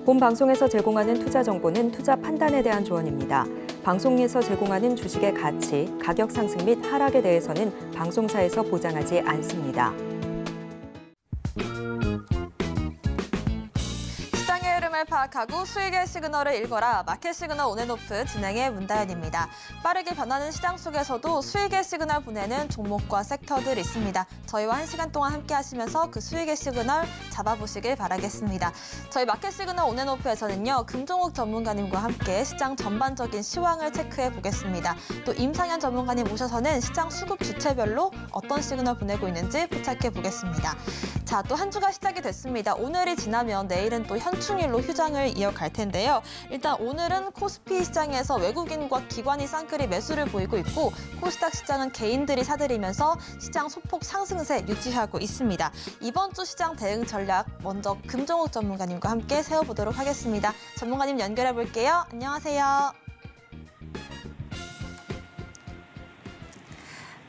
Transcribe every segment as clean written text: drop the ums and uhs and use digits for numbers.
본 방송에서 제공하는 투자 정보는 투자 판단에 대한 조언입니다. 방송에서 제공하는 주식의 가치, 가격 상승 및 하락에 대해서는 방송사에서 보장하지 않습니다. 시장의 흐름을 파악하고 수익의 시그널을 읽어라. 마켓 시그널 온앤오프 진행의 문다현입니다. 빠르게 변하는 시장 속에서도 수익의 시그널 보내는 종목과 섹터들 있습니다. 저희와 1시간 동안 함께 하시면서 그 수익의 시그널 잡아보시길 바라겠습니다. 저희 마켓 시그널 온앤오프에서는요, 금종욱 전문가님과 함께 시장 전반적인 시황을 체크해 보겠습니다. 또 임상현 전문가님 모셔서는 시장 수급 주체별로 어떤 시그널 보내고 있는지 포착해 보겠습니다. 자, 또 한 주가 시작이 됐습니다. 오늘이 지나면 내일은 또 현충일로 휴장을 이어갈 텐데요. 일단 오늘은 코스피 시장에서 외국인과 기관이 쌍끌이 매수를 보이고 있고, 코스닥 시장은 개인들이 사들이면서 시장 소폭 상승세 유지하고 있습니다. 이번 주 시장 대응 전략 먼저 금종욱 전문가님과 함께 세워보도록 하겠습니다. 전문가님 연결해 볼게요. 안녕하세요.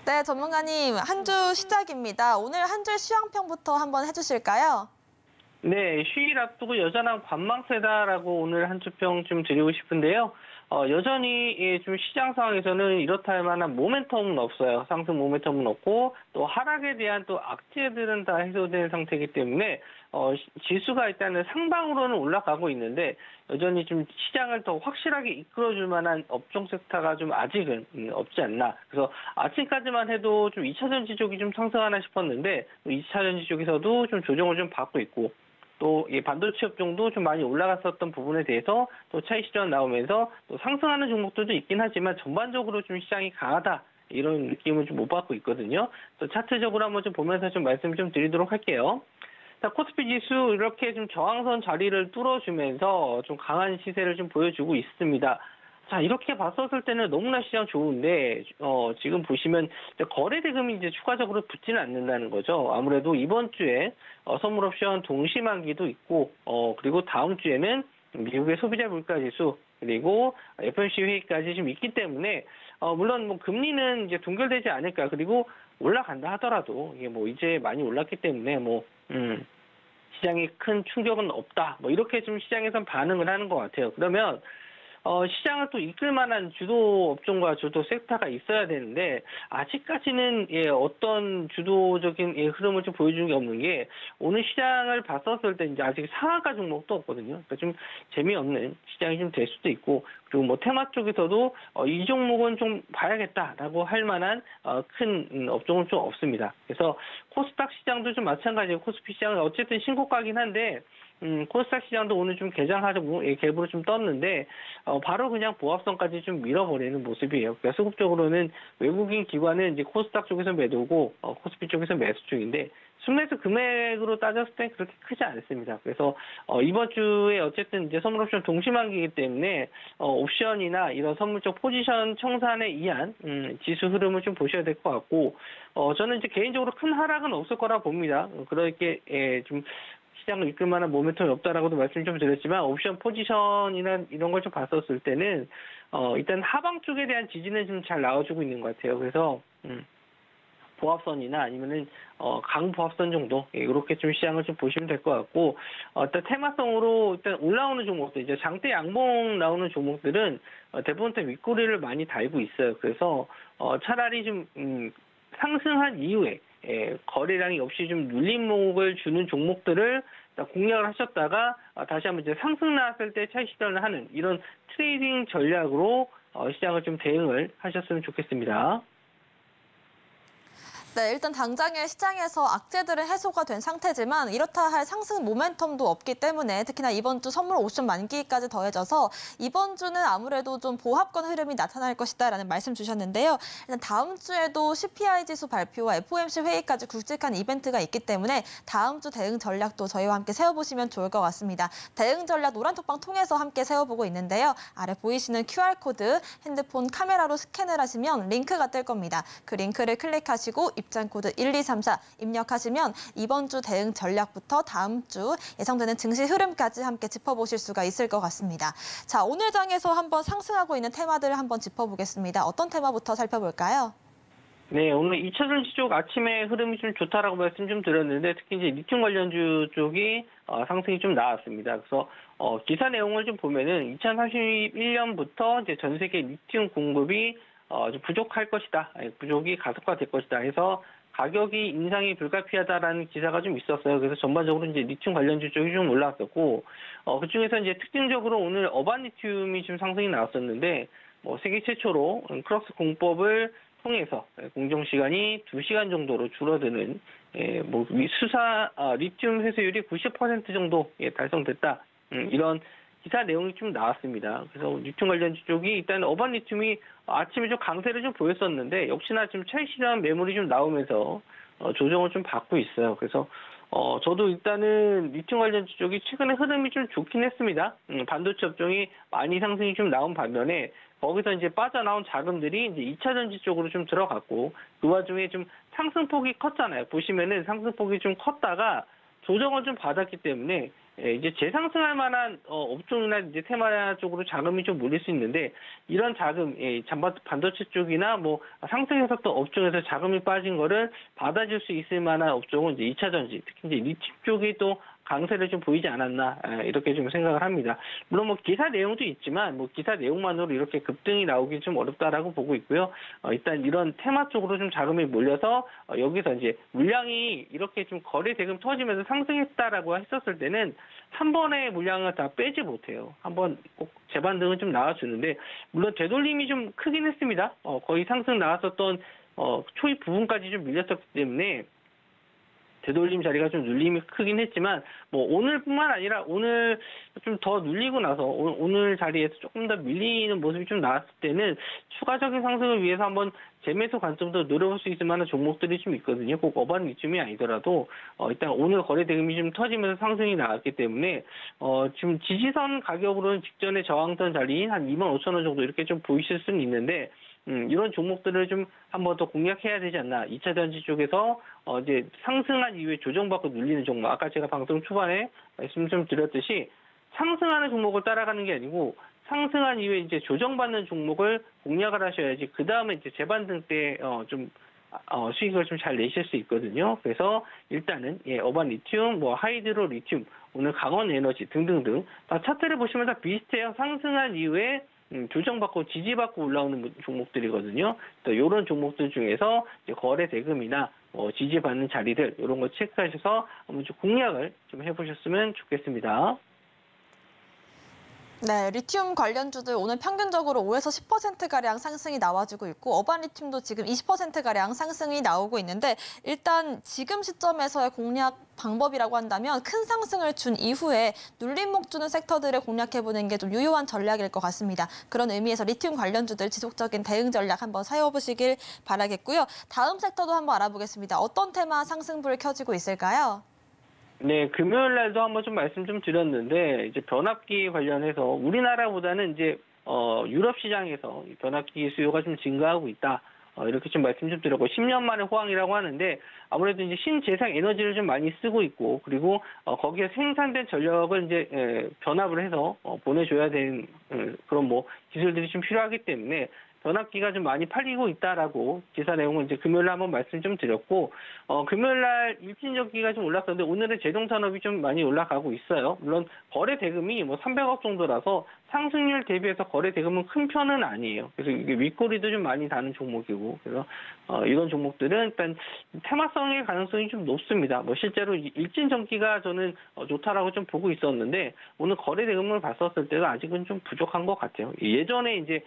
네, 전문가님, 한 주 시작입니다. 오늘 한 주 시황평부터 한번 해주실까요? 네, 휴일 앞두고 여전한 관망세다라고 오늘 한 주 평 좀 드리고 싶은데요. 여전히 좀 시장 상황에서는 이렇다 할 만한 모멘텀은 없어요. 상승 모멘텀은 없고, 또 하락에 대한 또 악재들은 다 해소된 상태이기 때문에 지수가 일단은 상방으로는 올라가고 있는데, 여전히 좀 시장을 더 확실하게 이끌어줄 만한 업종 섹터가 좀 아직은 없지 않나. 그래서 아침까지만 해도 좀 2차 전지 쪽이 좀 상승하나 싶었는데, 2차 전지 쪽에서도 좀 조정을 좀 받고 있고, 또 반도체 업종도 좀 많이 올라갔었던 부분에 대해서 또 차익 실현 나오면서 또 상승하는 종목들도 있긴 하지만 전반적으로 좀 시장이 강하다, 이런 느낌을 좀 못 받고 있거든요. 또 차트적으로 한번 좀 보면서 좀 말씀 좀 드리도록 할게요. 자, 코스피 지수 이렇게 좀 저항선 자리를 뚫어주면서 좀 강한 시세를 좀 보여주고 있습니다. 자, 이렇게 봤었을 때는 너무나 시장 좋은데, 지금 보시면 거래 대금이 이제 추가적으로 붙지는 않는다는 거죠. 아무래도 이번 주에 선물 옵션 동시만기도 있고, 그리고 다음 주에는 미국의 소비자 물가 지수, 그리고 FOMC 회의까지 좀 있기 때문에, 물론 뭐 금리는 이제 동결되지 않을까. 그리고 올라간다 하더라도 이게 뭐 이제 많이 올랐기 때문에 시장에 큰 충격은 없다. 뭐 이렇게 좀 시장에선 반응을 하는 것 같아요. 그러면 시장을 또 이끌 만한 주도 업종과 주도 섹터가 있어야 되는데, 아직까지는 어떤 주도적인 흐름을 좀 보여주는 게 없는 게, 오늘 시장을 봤었을 때 이제 아직 상한가 종목도 없거든요. 그러니까 좀 재미없는 시장이 좀 될 수도 있고, 그리고 뭐 테마 쪽에서도 이 종목은 좀 봐야겠다라고 할 만한 큰 업종은 좀 없습니다. 그래서 코스닥 시장도 좀 마찬가지고, 코스피 시장은 어쨌든 신고가긴 한데, 코스닥 시장도 오늘 좀 개장하고 갭으로 좀 떴는데, 바로 그냥 보합선까지 좀 밀어버리는 모습이에요. 그러니까 수급적으로는 외국인 기관은 이제 코스닥 쪽에서 매도고, 코스피 쪽에서 매수 중인데, 순매수 금액으로 따졌을 때 그렇게 크지 않습니다. 그래서 이번 주에 어쨌든 이제 선물 옵션 동시만기이기 때문에 옵션이나 이런 선물적 포지션 청산에 의한 지수 흐름을 좀 보셔야 될 것 같고, 저는 이제 개인적으로 큰 하락은 없을 거라 봅니다. 그렇게 좀 시장을 이끌 만한 모멘텀이 없다라고도 말씀 좀 드렸지만, 옵션 포지션이나 이런 걸 좀 봤었을 때는 일단 하방 쪽에 대한 지지는 좀 잘 나와주고 있는 것 같아요. 그래서 보합선이나 아니면은 강보합선 정도, 이렇게 좀 시장을 좀 보시면 될 것 같고, 일단 테마성으로 일단 올라오는 종목들, 이제 장대 양봉 나오는 종목들은 대부분 다 윗꼬리를 많이 달고 있어요. 그래서 차라리 좀 상승한 이후에 거래량이 없이 좀 눌림목을 주는 종목들을 공략을 하셨다가 다시 한번 이제 상승 나왔을 때 차익 실현을 하는 이런 트레이딩 전략으로 시장을 좀 대응을 하셨으면 좋겠습니다. 네, 일단 당장의 시장에서 악재들은 해소가 된 상태지만 이렇다 할 상승 모멘텀도 없기 때문에, 특히나 이번 주 선물 옵션 만기까지 더해져서 이번 주는 아무래도 좀 보합권 흐름이 나타날 것이다라는 말씀 주셨는데요. 일단 다음 주에도 CPI 지수 발표와 FOMC 회의까지 굵직한 이벤트가 있기 때문에 다음 주 대응 전략도 저희와 함께 세워보시면 좋을 것 같습니다. 대응 전략 노란톡방 통해서 함께 세워보고 있는데요. 아래 보이시는 QR코드 핸드폰 카메라로 스캔을 하시면 링크가 뜰 겁니다. 그 링크를 클릭하시고 입장 코드 1234 입력하시면 이번 주 대응 전략부터 다음 주 예상되는 증시 흐름까지 함께 짚어보실 수가 있을 것 같습니다. 자, 오늘 장에서 한번 상승하고 있는 테마들을 한번 짚어보겠습니다. 어떤 테마부터 살펴볼까요? 네, 오늘 2차전지 쪽 아침에 흐름이 좀 좋다라고 말씀 좀 드렸는데 특히 이제 리튬 관련주 쪽이 상승이 좀 나왔습니다. 그래서 기사 내용을 좀 보면은 2031년부터 이제 전 세계 리튬 공급이 좀 부족할 것이다, 부족이 가속화될 것이다 해서 가격이 인상이 불가피하다라는 기사가 좀 있었어요. 그래서 전반적으로 이제 리튬 관련주 쪽이 좀 올라왔었고, 그 중에서 이제 특징적으로 오늘 어반 리튬이 좀 상승이 나왔었는데, 세계 최초로 크럭스 공법을 통해서 공정 시간이 2시간 정도로 줄어드는 리튬 회수율이 90% 정도 달성됐다. 이런 기사 내용이 좀 나왔습니다. 그래서 리튬 관련주 쪽이 일단 어반 리튬이 아침에 좀 강세를 좀 보였었는데 역시나 지금 차익 실현 매물이 좀 나오면서 조정을 좀 받고 있어요. 그래서 저도 일단은 리튬 관련주 쪽이 최근에 흐름이 좀 좋긴 했습니다. 반도체 업종이 많이 상승이 좀 나온 반면에 거기서 이제 빠져나온 자금들이 이제 2차전지 쪽으로 좀 들어갔고 그 와중에 좀 상승폭이 컸잖아요. 보시면은 상승폭이 좀 컸다가 조정을 좀 받았기 때문에 이제 재상승할 만한 업종이나 이제 테마 쪽으로 자금이 좀 몰릴 수 있는데 이런 자금, 반도체 쪽이나 상승했었던 업종에서 자금이 빠진 거를 받아줄 수 있을 만한 업종은 이제 2차전지, 특히 이제 리튬 쪽이 또 강세를 좀 보이지 않았나 이렇게 좀 생각을 합니다. 물론 기사 내용도 있지만 기사 내용만으로 이렇게 급등이 나오기 좀 어렵다라고 보고 있고요. 일단 이런 테마 쪽으로 좀 자금이 몰려서 여기서 이제 물량이 이렇게 좀 거래 대금 터지면서 상승했다라고 했었을 때는 한 번에 물량을 다 빼지 못해요. 한번 꼭 재반등은 좀 나와주는데 물론 되돌림이 좀 크긴 했습니다. 거의 상승 나왔었던 초입 부분까지 좀 밀렸었기 때문에. 되돌림 자리가 좀 눌림이 크긴 했지만 오늘뿐만 아니라 오늘 좀 더 눌리고 나서 오늘 자리에서 조금 더 밀리는 모습이 좀 나왔을 때는 추가적인 상승을 위해서 한번 재매수 관점도 노려볼 수 있을 만한 종목들이 좀 있거든요. 꼭 어반 리튬이 아니더라도 일단 오늘 거래 대금이 좀 터지면서 상승이 나왔기 때문에 지금 지지선 가격으로는 직전에 저항선 자리인 한 25,000원 정도 이렇게 좀 보이실 수는 있는데 이런 종목들을 좀 한 번 더 공략해야 되지 않나. 2차 전지 쪽에서 이제 상승한 이후에 조정받고 눌리는 종목. 아까 제가 방송 초반에 말씀 좀 드렸듯이 상승하는 종목을 따라가는 게 아니고 상승한 이후에 이제 조정받는 종목을 공략을 하셔야지 그 다음에 이제 재반등 때 수익을 좀 잘 내실 수 있거든요. 그래서 일단은 어반 리튬, 하이드로 리튬, 오늘 강원 에너지 등등등 다 차트를 보시면 다 비슷해요. 상승한 이후에 조정받고 지지받고 올라오는 종목들이거든요. 또 이런 종목들 중에서 이제 거래 대금이나 지지받는 자리들 이런 거 체크하셔서 한번 좀 공략을 좀 해보셨으면 좋겠습니다. 네, 리튬 관련주들 오늘 평균적으로 5에서 10%가량 상승이 나와주고 있고 어반 리튬도 지금 20%가량 상승이 나오고 있는데 일단 지금 시점에서의 공략 방법이라고 한다면 큰 상승을 준 이후에 눌림목 주는 섹터들을 공략해보는 게 좀 유효한 전략일 것 같습니다. 그런 의미에서 리튬 관련주들 지속적인 대응 전략 한번 사용해보시길 바라겠고요. 다음 섹터도 한번 알아보겠습니다. 어떤 테마 상승불 켜지고 있을까요? 네, 금요일 날도 한번 좀 말씀 좀 드렸는데, 이제 변압기 관련해서 우리나라보다는 이제, 유럽 시장에서 변압기 수요가 좀 증가하고 있다. 이렇게 좀 말씀 좀 드렸고, 10년 만에 호황이라고 하는데, 아무래도 이제 신재생 에너지를 좀 많이 쓰고 있고, 그리고, 거기에 생산된 전력을 이제, 변압을 해서, 보내줘야 되는, 그런 기술들이 좀 필요하기 때문에, 변압기가 좀 많이 팔리고 있다라고 기사 내용은 이제 금요일에 한번 말씀 좀 드렸고, 금요일날 일진전기가 좀 올랐었는데 오늘은 제동산업이 좀 많이 올라가고 있어요. 물론 거래 대금이 300억 정도라서 상승률 대비해서 거래 대금은 큰 편은 아니에요. 그래서 이게 윗꼬리도 좀 많이 다는 종목이고, 그래서 이런 종목들은 일단 테마성의 가능성이 좀 높습니다. 실제로 일진전기가 저는 좋다라고 좀 보고 있었는데 오늘 거래 대금을 봤었을 때도 아직은 좀 부족한 것 같아요. 예전에 이제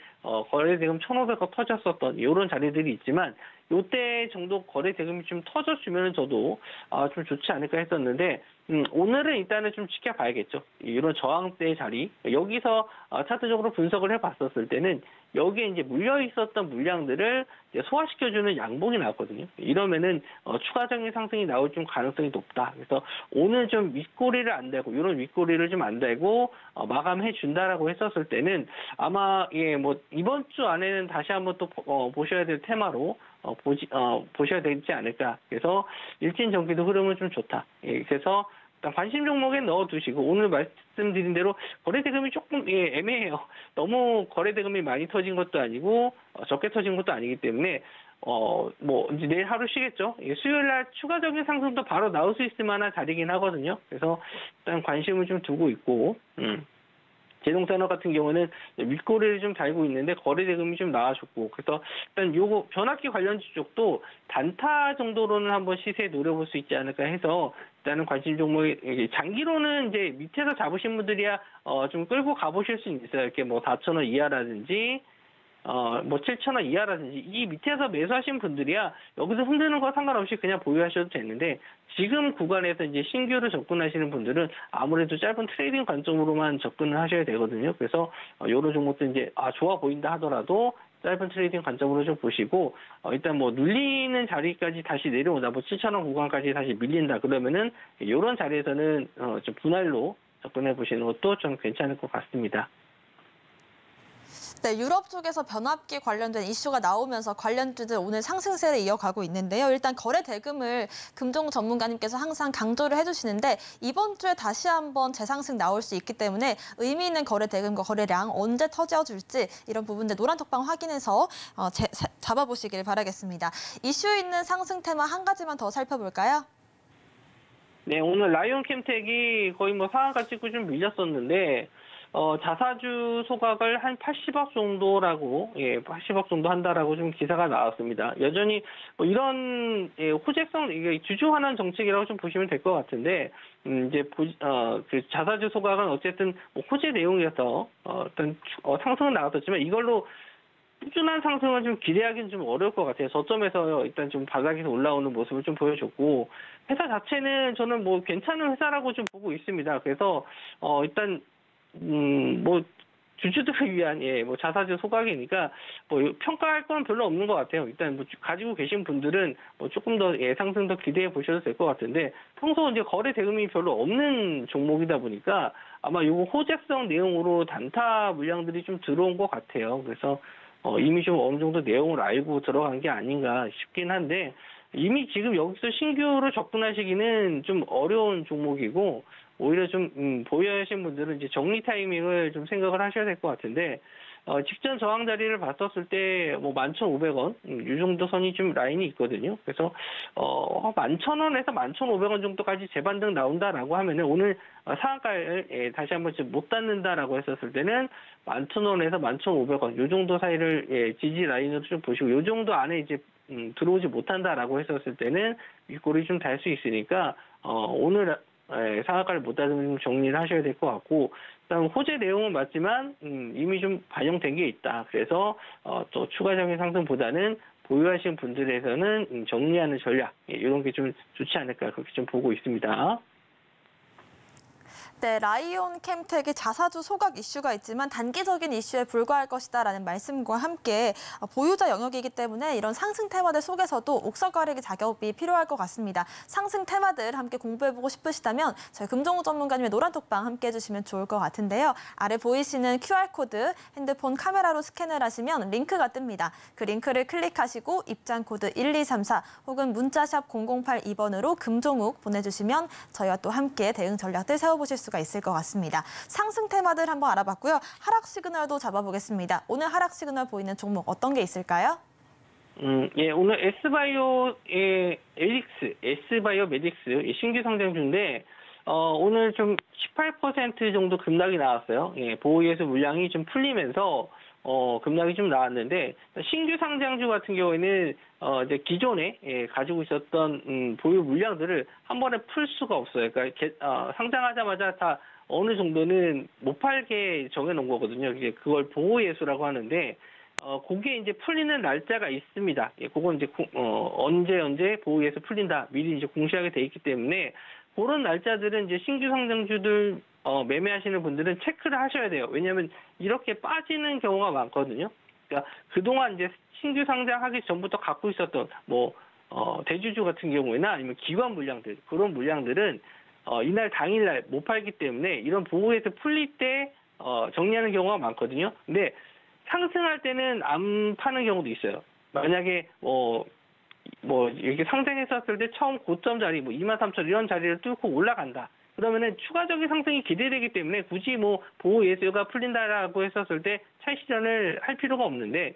거래 대금 1,500억 터졌었던 이런 자리들이 있지만 요때 정도 거래 대금이 좀 터져주면 저도 좀 좋지 않을까 했었는데 오늘은 일단은 좀 지켜봐야겠죠. 이런 저항대 자리 여기서 차트적으로 분석을 해봤었을 때는 여기에 이제 물려 있었던 물량들을 이제 소화시켜주는 양봉이 나왔거든요. 이러면은 추가적인 상승이 나올 좀 가능성이 높다. 그래서 오늘 좀 윗꼬리를 안 달고 이런 윗꼬리를 좀 안 달고 마감해 준다라고 했었을 때는 아마 이번 주 안에는 다시 한번 또 보셔야 될 테마로 보셔야 되지 않을까. 그래서 일진 전기도 흐름은 좀 좋다. 예, 그래서 일단 관심 종목에 넣어두시고 오늘 말씀드린 대로 거래 대금이 조금 애매해요. 너무 거래 대금이 많이 터진 것도 아니고 적게 터진 것도 아니기 때문에 뭐 이제 내일 하루 쉬겠죠. 예, 수요일 날 추가적인 상승도 바로 나올 수 있을 만한 자리긴 하거든요. 그래서 일단 관심을 좀 두고 있고. 제동산업 같은 경우는 윗꼬리를 좀 달고 있는데 거래 대금이 좀 나와줬고 그래서 일단 요거 변압기 관련주 쪽도 단타 정도로는 한번 시세 노려볼 수 있지 않을까 해서 일단은 관심 종목이 장기로는 이제 밑에서 잡으신 분들이야 좀 끌고 가보실 수 있어요. 이렇게 뭐 4,000원 이하라든지 뭐 7,000원 이하라든지 이 밑에서 매수하신 분들이야 여기서 흔드는 거 상관없이 그냥 보유하셔도 되는데 지금 구간에서 이제 신규로 접근하시는 분들은 아무래도 짧은 트레이딩 관점으로만 접근을 하셔야 되거든요. 그래서 요런 종목도 이제 좋아 보인다 하더라도 짧은 트레이딩 관점으로 좀 보시고 일단 뭐 눌리는 자리까지 다시 내려온다. 뭐 7,000원 구간까지 다시 밀린다. 그러면은 요런 자리에서는 좀 분할로 접근해 보시는 것도 좀 괜찮을 것 같습니다. 네, 유럽 쪽에서 변압기 관련된 이슈가 나오면서 관련주들 오늘 상승세를 이어가고 있는데요. 일단 거래 대금을 금종 전문가님께서 항상 강조를 해주시는데 이번 주에 다시 한번 재상승 나올 수 있기 때문에 의미 있는 거래 대금과 거래량 언제 터져줄지 이런 부분들 노란톡방 확인해서 잡아보시길 바라겠습니다. 이슈 있는 상승 테마 한 가지만 더 살펴볼까요? 네, 오늘 라이온 캠텍이 거의 뭐 상한가 찍고 좀 밀렸었는데 자사주 소각을 한 80억 정도라고, 80억 정도 한다라고 좀 기사가 나왔습니다. 여전히 뭐 이런 호재성, 이게 주주환원 정책이라고 좀 보시면 될 것 같은데, 이제 그 자사주 소각은 어쨌든 뭐 호재 내용이어서 어떤 상승은 나왔었지만 이걸로 꾸준한 상승을 좀 기대하기는 좀 어려울 것 같아요. 저점에서 일단 좀 바닥에서 올라오는 모습을 좀 보여줬고, 회사 자체는 저는 뭐 괜찮은 회사라고 좀 보고 있습니다. 그래서 일단 뭐 주주들을 위한 뭐 자사주 소각이니까 뭐 평가할 건 별로 없는 것 같아요. 일단 뭐 가지고 계신 분들은 뭐 조금 더 상승 더 기대해 보셔도 될 것 같은데 평소 이제 거래 대금이 별로 없는 종목이다 보니까 아마 요거 호재성 내용으로 단타 물량들이 좀 들어온 것 같아요. 그래서 이미 좀 어느 정도 내용을 알고 들어간 게 아닌가 싶긴 한데 이미 지금 여기서 신규로 접근하시기는 좀 어려운 종목이고 오히려 좀 보유하신 분들은 이제 정리 타이밍을 좀 생각을 하셔야 될 것 같은데 직전 저항 자리를 봤었을 때 뭐 11,500원 이 정도 선이 좀 라인이 있거든요. 그래서 11,000원에서 11,500원 정도까지 재반등 나온다라고 하면은 오늘 상한가를 다시 한번 못 닫는다라고 했었을 때는 11,000원에서 11,500원 이 정도 사이를 지지 라인으로 좀 보시고 이 정도 안에 이제 들어오지 못한다라고 했었을 때는 윗골이 좀 달 수 있으니까 오늘 상한가를 못 닫으면 좀 정리를 하셔야 될 것 같고, 일단 호재 내용은 맞지만 이미 좀 반영된 게 있다. 그래서 또 추가적인 상승보다는 보유하신 분들에서는 정리하는 전략 이런 게 좀 좋지 않을까 그렇게 좀 보고 있습니다. 네, 라이온 캠텍이 자사주 소각 이슈가 있지만 단기적인 이슈에 불과할 것이다라는 말씀과 함께 보유자 영역이기 때문에 이런 상승 테마들 속에서도 옥석 가리기 작업이 필요할 것 같습니다. 상승 테마들 함께 공부해보고 싶으시다면 저희 금정우 전문가님의 노란톡방 함께 해주시면 좋을 것 같은데요. 아래 보이시는 QR코드 핸드폰 카메라로 스캔을 하시면 링크가 뜹니다. 그 링크를 클릭하시고 입장 코드 1234 혹은 문자샵 0082번으로 금종욱 보내주시면 저희와 또 함께 대응 전략들 세워보실 수가 있을 것 같습니다. 상승 테마들 한번 알아봤고요. 하락 시그널도 잡아보겠습니다. 오늘 하락 시그널 보이는 종목 어떤 게 있을까요? 오늘 S바이오 메딕스 신규 상장주인데 오늘 좀 18% 정도 급락이 나왔어요. 보호예수 물량이 좀 풀리면서 급락이 좀 나왔는데 신규 상장주 같은 경우에는 이제 기존에 가지고 있었던 보유 물량들을 한 번에 풀 수가 없어요. 그러니까 상장하자마자 다 어느 정도는 못 팔게 정해놓은 거거든요. 이게 그걸 보호예수라고 하는데 그게 이제 풀리는 날짜가 있습니다. 그건 이제 언제 보호예수 풀린다 미리 이제 공시하게 돼 있기 때문에 그런 날짜들은 이제 신규 상장주들 매매하시는 분들은 체크를 하셔야 돼요. 왜냐하면 이렇게 빠지는 경우가 많거든요. 그러니까 그동안 이제 신규 상장하기 전부터 갖고 있었던 대주주 같은 경우에나 아니면 기관 물량들 그런 물량들은 이날 당일날 못 팔기 때문에 이런 보호에서 풀릴 때 정리하는 경우가 많거든요. 근데 상승할 때는 안 파는 경우도 있어요. 만약에 이렇게 상승했었을 때 처음 고점 자리 23,000 이런 자리를 뚫고 올라간다. 그러면은 추가적인 상승이 기대되기 때문에 굳이 보호 예수가 풀린다라고 했었을 때 차익 실현을 할 필요가 없는데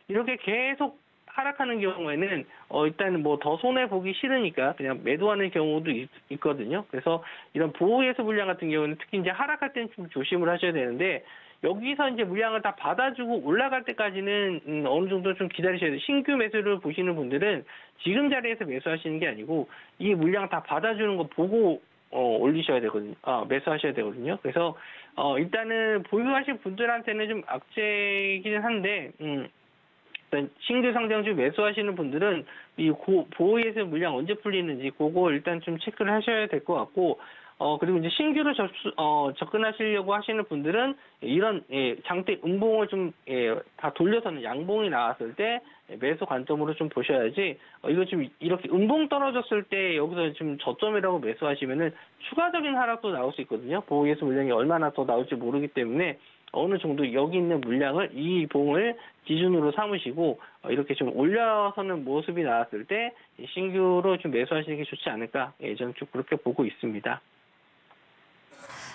이렇게 계속 하락하는 경우에는 일단 더 손해 보기 싫으니까 그냥 매도하는 경우도 있거든요. 그래서 이런 보호 예수 물량 같은 경우는 특히 이제 하락할 때는 좀 조심을 하셔야 되는데 여기서 이제 물량을 다 받아주고 올라갈 때까지는 어느 정도 좀 기다리셔야 돼요. 신규 매수를 보시는 분들은 지금 자리에서 매수하시는 게 아니고 이 물량 다 받아주는 거 보고 올리셔야 되거든요. 매수하셔야 되거든요. 그래서 일단은 보유하실 분들한테는 좀 악재이기는 한데 일단 신규 상장주 매수하시는 분들은 이 보호예수 물량 언제 풀리는지 그거 일단 좀 체크를 하셔야 될 것 같고 그리고 이제 신규로 접근하시려고 하시는 분들은 이런 장대 음봉을 좀 다 돌려서는 양봉이 나왔을 때 매수 관점으로 좀 보셔야지 이거 좀 이렇게 음봉 떨어졌을 때 여기서 좀 저점이라고 매수하시면은 추가적인 하락도 나올 수 있거든요. 보호예수 물량이 얼마나 더 나올지 모르기 때문에 어느 정도 여기 있는 물량을 이 봉을 기준으로 삼으시고 이렇게 좀 올려서는 모습이 나왔을 때 신규로 좀 매수하시는 게 좋지 않을까 저는 좀 그렇게 보고 있습니다.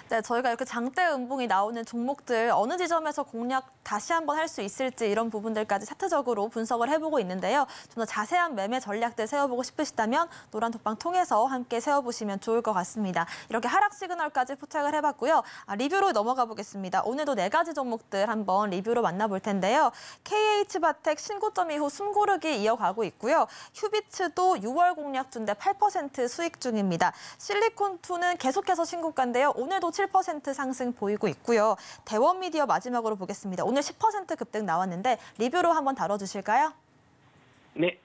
네, 저희가 이렇게 장대 음봉이 나오는 종목들 어느 지점에서 공략 다시 한번 할 수 있을지 이런 부분들까지 차트적으로 분석을 해보고 있는데요. 좀 더 자세한 매매 전략들 세워보고 싶으시다면 노란 톡방 통해서 함께 세워보시면 좋을 것 같습니다. 이렇게 하락 시그널까지 포착을 해봤고요. 리뷰로 넘어가 보겠습니다. 오늘도 4가지 종목들 한번 리뷰로 만나볼 텐데요. KH바텍 신고점 이후 숨고르기 이어가고 있고요. 휴비츠도 6월 공략주인데 8% 수익 중입니다. 실리콘2는 계속해서 신고가인데요. 오늘도 7% 상승 보이고 있고요. 대원미디어 마지막으로 보겠습니다. 오늘 10% 급등 나왔는데 리뷰로 한번 다뤄주실까요? 네,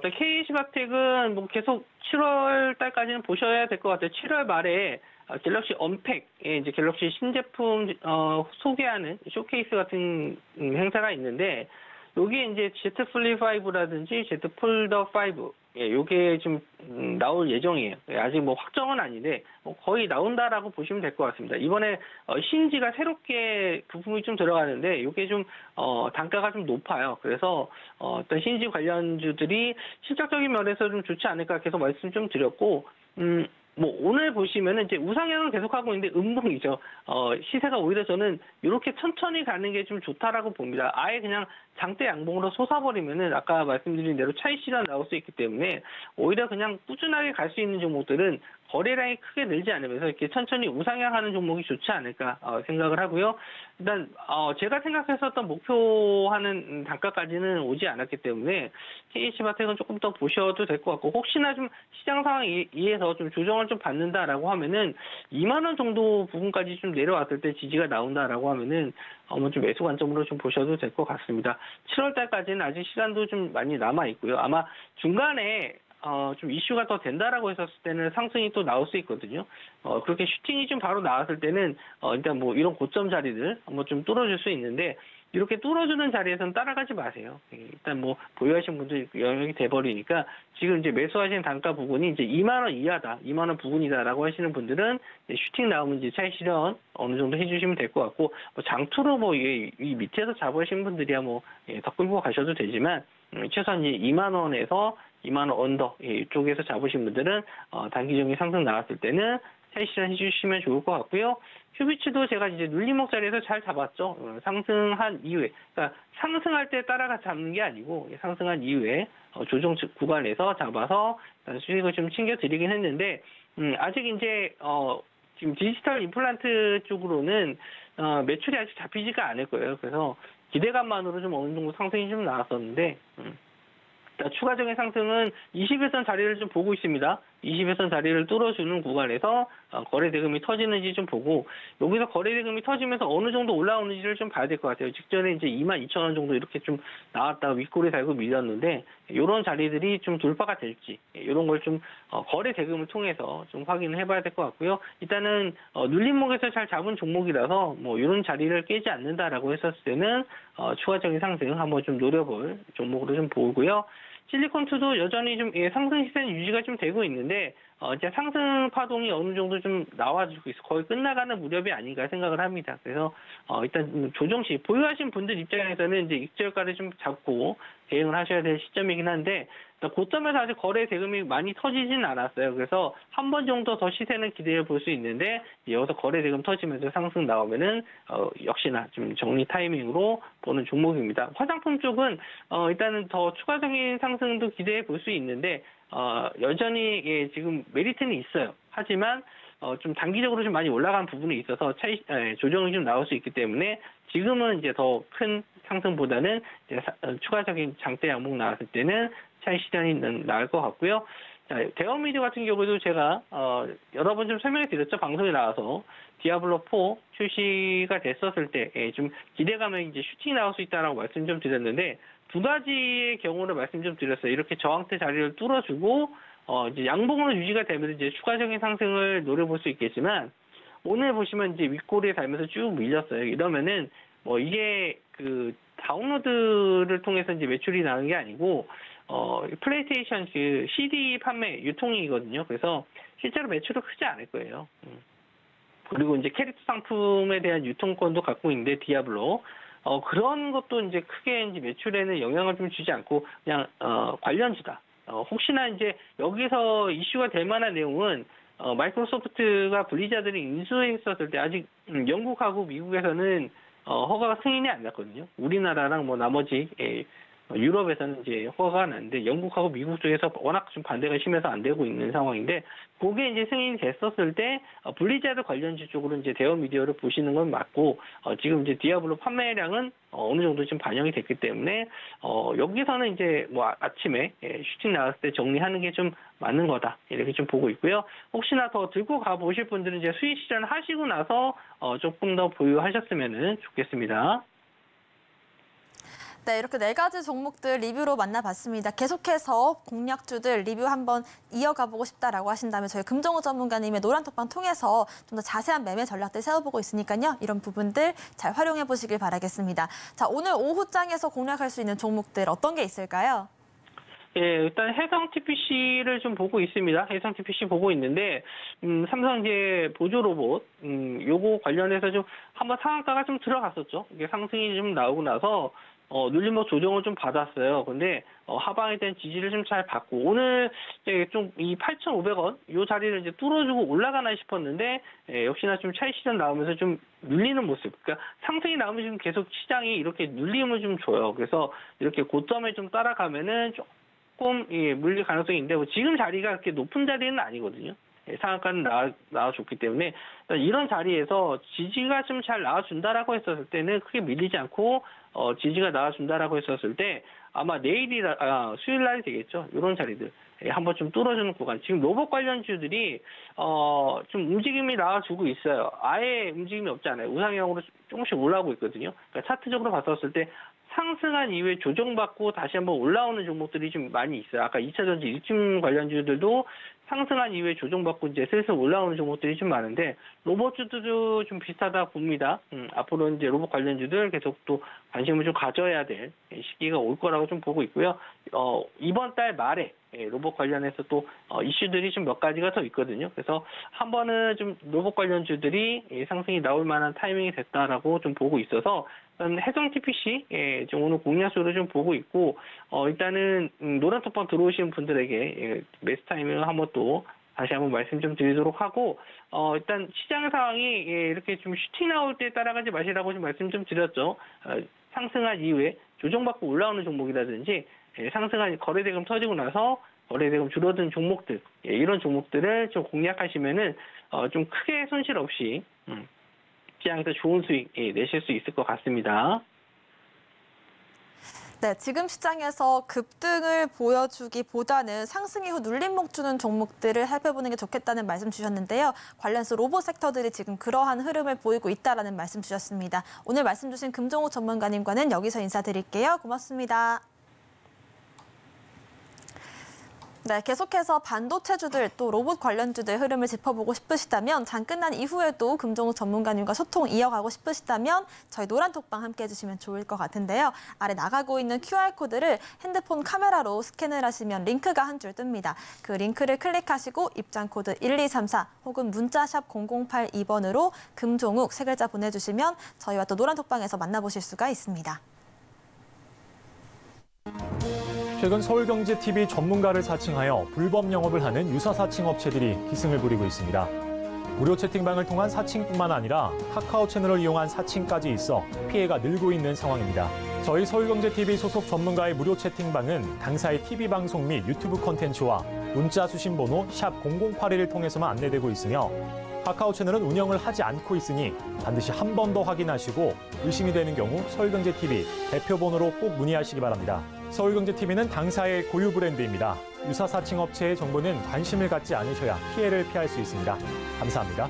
KH바텍은 계속 7월 달까지는 보셔야 될 것 같아요. 7월 말에 갤럭시 언팩, 이제 갤럭시 신제품 소개하는 쇼케이스 같은 행사가 있는데 여기에 이제 Z 플립 5라든지 Z 폴더 5 요게 좀 나올 예정이에요. 아직 확정은 아닌데 거의 나온다라고 보시면 될 것 같습니다. 이번에 CNG가 새롭게 부품이 좀 들어가는데 요게 좀 단가가 좀 높아요. 그래서 어떤 CNG 관련주들이 실적적인 면에서 좀 좋지 않을까 계속 말씀 좀 드렸고 오늘 보시면은 이제 우상향은 계속하고 있는데 음봉이죠. 시세가 오히려 저는 이렇게 천천히 가는 게 좀 좋다라고 봅니다. 아예 그냥 장대 양봉으로 솟아버리면은 아까 말씀드린 대로 차익 실현 나올 수 있기 때문에 오히려 그냥 꾸준하게 갈 수 있는 종목들은 거래량이 크게 늘지 않으면서 이렇게 천천히 우상향하는 종목이 좋지 않을까 생각을 하고요. 일단 제가 생각했었던 목표하는 단가까지는 오지 않았기 때문에 KH바텍은 조금 더 보셔도 될 것 같고 혹시나 좀 시장 상황 이해서 좀 조정을 좀 받는다라고 하면은 2만 원 정도 부분까지 좀 내려왔을 때 지지가 나온다라고 하면은 좀 매수 관점으로 좀 보셔도 될 것 같습니다. 7월 달까지는 아직 시간도 좀 많이 남아 있고요. 아마 중간에 좀 이슈가 더 된다라고 했었을 때는 상승이 또 나올 수 있거든요. 그렇게 슈팅이 좀 바로 나왔을 때는 일단 이런 고점 자리들 한번 좀 뚫어줄 수 있는데 이렇게 뚫어주는 자리에서는 따라가지 마세요. 일단 보유하신 분들 영역이 돼버리니까 지금 이제 매수하신 단가 부분이 이제 2만 원 이하다, 2만 원 부근이다라고 하시는 분들은 슈팅 나오면 이제 차익 실현 어느 정도 해주시면 될 것 같고 장투로 이 밑에서 잡으신 분들이야 더 끌고 가셔도 되지만 최소한 이제 2만 원에서 2만 원 언더 이쪽에서 잡으신 분들은 단기적인 상승 나왔을 때는 차익 실현 해주시면 좋을 것 같고요. 휴비츠도 제가 이제 눌림목 자리에서 잘 잡았죠. 상승한 이후에, 그러니까 상승할 때 따라가 잡는 게 아니고 상승한 이후에 조정 구간에서 잡아서 수익을 좀 챙겨드리긴 했는데 아직 이제 지금 디지털 임플란트 쪽으로는 매출이 아직 잡히지가 않을 거예요. 그래서 기대감만으로 좀 어느 정도 상승이 좀 나왔었는데. 추가적인 상승은 21선 자리를 좀 보고 있습니다. 21선 자리를 뚫어주는 구간에서 거래 대금이 터지는지 좀 보고 여기서 거래 대금이 터지면서 어느 정도 올라오는지를 좀 봐야 될 것 같아요. 직전에 이제 22,000원 정도 이렇게 좀 나왔다가 윗골이 달고 밀렸는데 이런 자리들이 좀 돌파가 될지 이런 걸 좀 거래 대금을 통해서 좀 확인을 해봐야 될 것 같고요. 일단은 눌림목에서 잘 잡은 종목이라서 이런 자리를 깨지 않는다라고 했었을 때는 추가적인 상승 한번 좀 노려볼 종목으로 좀 보고요. 실리콘2도 여전히 좀 상승 시세는 유지가 좀 되고 있는데 이제 상승 파동이 어느 정도 좀 나와주고 있어 거의 끝나가는 무렵이 아닌가 생각을 합니다. 그래서 일단 조정 시 보유하신 분들 입장에서는 이제 익절가를 좀 잡고 대응을 하셔야 될 시점이긴 한데 고점에서 아직 거래 대금이 많이 터지진 않았어요. 그래서 한 번 정도 더 시세는 기대해 볼 수 있는데 여기서 거래 대금 터지면서 상승 나오면은 역시나 좀 정리 타이밍으로 보는 종목입니다. 화장품 쪽은 일단은 더 추가적인 상승도 기대해 볼 수 있는데 여전히 예, 지금 메리트는 있어요. 하지만 좀 단기적으로 좀 많이 올라간 부분이 있어서 조정이 좀 나올 수 있기 때문에 지금은 이제 더 큰 상승보다는 이제 추가적인 장대 양목 나왔을 때는 차익 실현이 나을 것 같고요. 자, 대형미디어 같은 경우도 제가 여러 번 좀 설명해 드렸죠. 방송에 나와서 디아블로4 출시가 됐었을 때 좀 기대감에 이제 슈팅이 나올 수 있다라고 말씀 좀 드렸는데 두 가지의 경우를 말씀 좀 드렸어요. 이렇게 저항대 자리를 뚫어주고 이제 양봉으로 유지가 되면서 이제 추가적인 상승을 노려볼 수 있겠지만 오늘 보시면 이제 윗꼬리에 달면서 쭉 밀렸어요. 이러면은 뭐 이게 그 다운로드를 통해서 이제 매출이 나는 게 아니고 플레이스테이션 그 CD 판매 유통이거든요. 그래서 실제로 매출은 크지 않을 거예요. 그리고 이제 캐릭터 상품에 대한 유통권도 갖고 있는데 디아블로 그런 것도 이제 크게 이제 매출에는 영향을 좀 주지 않고 그냥 관련주다. 혹시나 이제 여기서 이슈가 될 만한 내용은 마이크로소프트가 블리자드를 인수했었을 때 아직 영국하고 미국에서는 허가가 승인이 안 났거든요. 우리나라랑 뭐 나머지 유럽에서는 이제 허가가 났는데 영국하고 미국 쪽에서 워낙 좀 반대가 심해서 안 되고 있는 상황인데 그게 이제 승인이 됐었을 때 블리자드 관련주 쪽으로 이제 대형 미디어를 보시는 건 맞고 지금 이제 디아블로 판매량은 어느 정도 좀 반영이 됐기 때문에 여기서는 이제 뭐 아침에 슈팅 나왔을 때 정리하는 게 좀 맞는 거다 이렇게 좀 보고 있고요. 혹시나 더 들고 가 보실 분들은 이제 수익 실현 하시고 나서 조금 더 보유하셨으면 좋겠습니다. 네, 이렇게 4가지 종목들 리뷰로 만나봤습니다. 계속해서 공략주들 리뷰 한번 이어가보고 싶다라고 하신다면 저희 금정호 전문가님의 노란톡방 통해서 좀 더 자세한 매매 전략들 세워보고 있으니까요. 이런 부분들 잘 활용해 보시길 바라겠습니다. 자, 오늘 오후장에서 공략할 수 있는 종목들 어떤 게 있을까요? 예, 일단 해성 TPC를 좀 보고 있습니다. 해성 TPC 보고 있는데, 삼성제 보조 로봇, 요거 관련해서 좀 한번 상한가가 좀 들어갔었죠. 이게 상승이 좀 나오고 나서, 눌림목 조정을 좀 받았어요. 근데, 하방에 대한 지지를 좀 잘 받고, 오늘 좀 이 8,500원, 요 자리를 이제 뚫어주고 올라가나 싶었는데, 역시나 좀 차익 실현 나오면서 좀 눌리는 모습. 그러니까 상승이 나오면 지금 계속 시장이 이렇게 눌림을 좀 줘요. 그래서 이렇게 고점에 좀 따라가면은 조금 물릴 가능성이 있는데 지금 자리가 그렇게 높은 자리는 아니거든요. 상한가는 나와줬기 때문에 이런 자리에서 지지가 좀 잘 나와준다라고 했었을 때는 크게 밀리지 않고 지지가 나와준다라고 했었을 때 아마 수요일 날이 되겠죠. 이런 자리들 한번 좀 뚫어주는 구간. 지금 로봇 관련주들이 좀 움직임이 나와주고 있어요. 아예 움직임이 없지 않아요. 우상향으로 조금씩 올라오고 있거든요. 그러니까 차트적으로 봤었을 때 상승한 이후에 조정받고 다시 한번 올라오는 종목들이 좀 많이 있어요. 아까 2차전지 리튬 관련주들도 상승한 이후에 조정받고 이제 슬슬 올라오는 종목들이 좀 많은데 로봇주도 좀 비슷하다 봅니다. 앞으로 이제 로봇 관련주들 계속 또 관심을 좀 가져야 될 시기가 올 거라고 좀 보고 있고요. 이번 달 말에 로봇 관련해서 또 이슈들이 좀 몇 가지가 더 있거든요. 그래서 한 번은 좀 로봇 관련주들이 상승이 나올 만한 타이밍이 됐다라고 좀 보고 있어서 해성 TPC 좀 오늘 공략수로 좀 보고 있고 일단은 노란톡방 들어오신 분들에게 매수 타이밍을 한번 또 다시 한번 말씀 좀 드리도록 하고 일단 시장 상황이 이렇게 좀 슈팅 나올 때 따라가지 마시라고 좀 말씀 좀 드렸죠. 상승한 이후에 조정받고 올라오는 종목이라든지 상승한 거래대금 터지고 나서 거래대금 줄어든 종목들 이런 종목들을 좀 공략하시면은 좀 크게 손실 없이 시장에서 좋은 수익 내실 수 있을 것 같습니다. 네, 지금 시장에서 급등을 보여주기보다는 상승 이후 눌림목 주는 종목들을 살펴보는 게 좋겠다는 말씀 주셨는데요. 관련해서 로봇 섹터들이 지금 그러한 흐름을 보이고 있다라는 말씀 주셨습니다. 오늘 말씀 주신 금정호 전문가님과는 여기서 인사드릴게요. 고맙습니다. 네, 계속해서 반도체주들 또 로봇 관련주들 흐름을 짚어보고 싶으시다면 장 끝난 이후에도 금종욱 전문가님과 소통 이어가고 싶으시다면 저희 노란톡방 함께 해주시면 좋을 것 같은데요. 아래 나가고 있는 QR코드를 핸드폰 카메라로 스캔을 하시면 링크가 한 줄 뜹니다. 그 링크를 클릭하시고 입장코드 1234 혹은 문자샵 0082번으로 금종욱 세 글자 보내주시면 저희와 또 노란톡방에서 만나보실 수가 있습니다. 최근 서울경제TV 전문가를 사칭하여 불법 영업을 하는 유사 사칭 업체들이 기승을 부리고 있습니다. 무료 채팅방을 통한 사칭뿐만 아니라 카카오 채널을 이용한 사칭까지 있어 피해가 늘고 있는 상황입니다. 저희 서울경제TV 소속 전문가의 무료 채팅방은 당사의 TV방송 및 유튜브 콘텐츠와 문자 수신 번호 샵 0081을 통해서만 안내되고 있으며 카카오 채널은 운영을 하지 않고 있으니 반드시 한 번 더 확인하시고 의심이 되는 경우 서울경제TV 대표번호로 꼭 문의하시기 바랍니다. 서울경제TV는 당사의 고유 브랜드입니다. 유사 사칭 업체의 정보는 관심을 갖지 않으셔야 피해를 피할 수 있습니다. 감사합니다.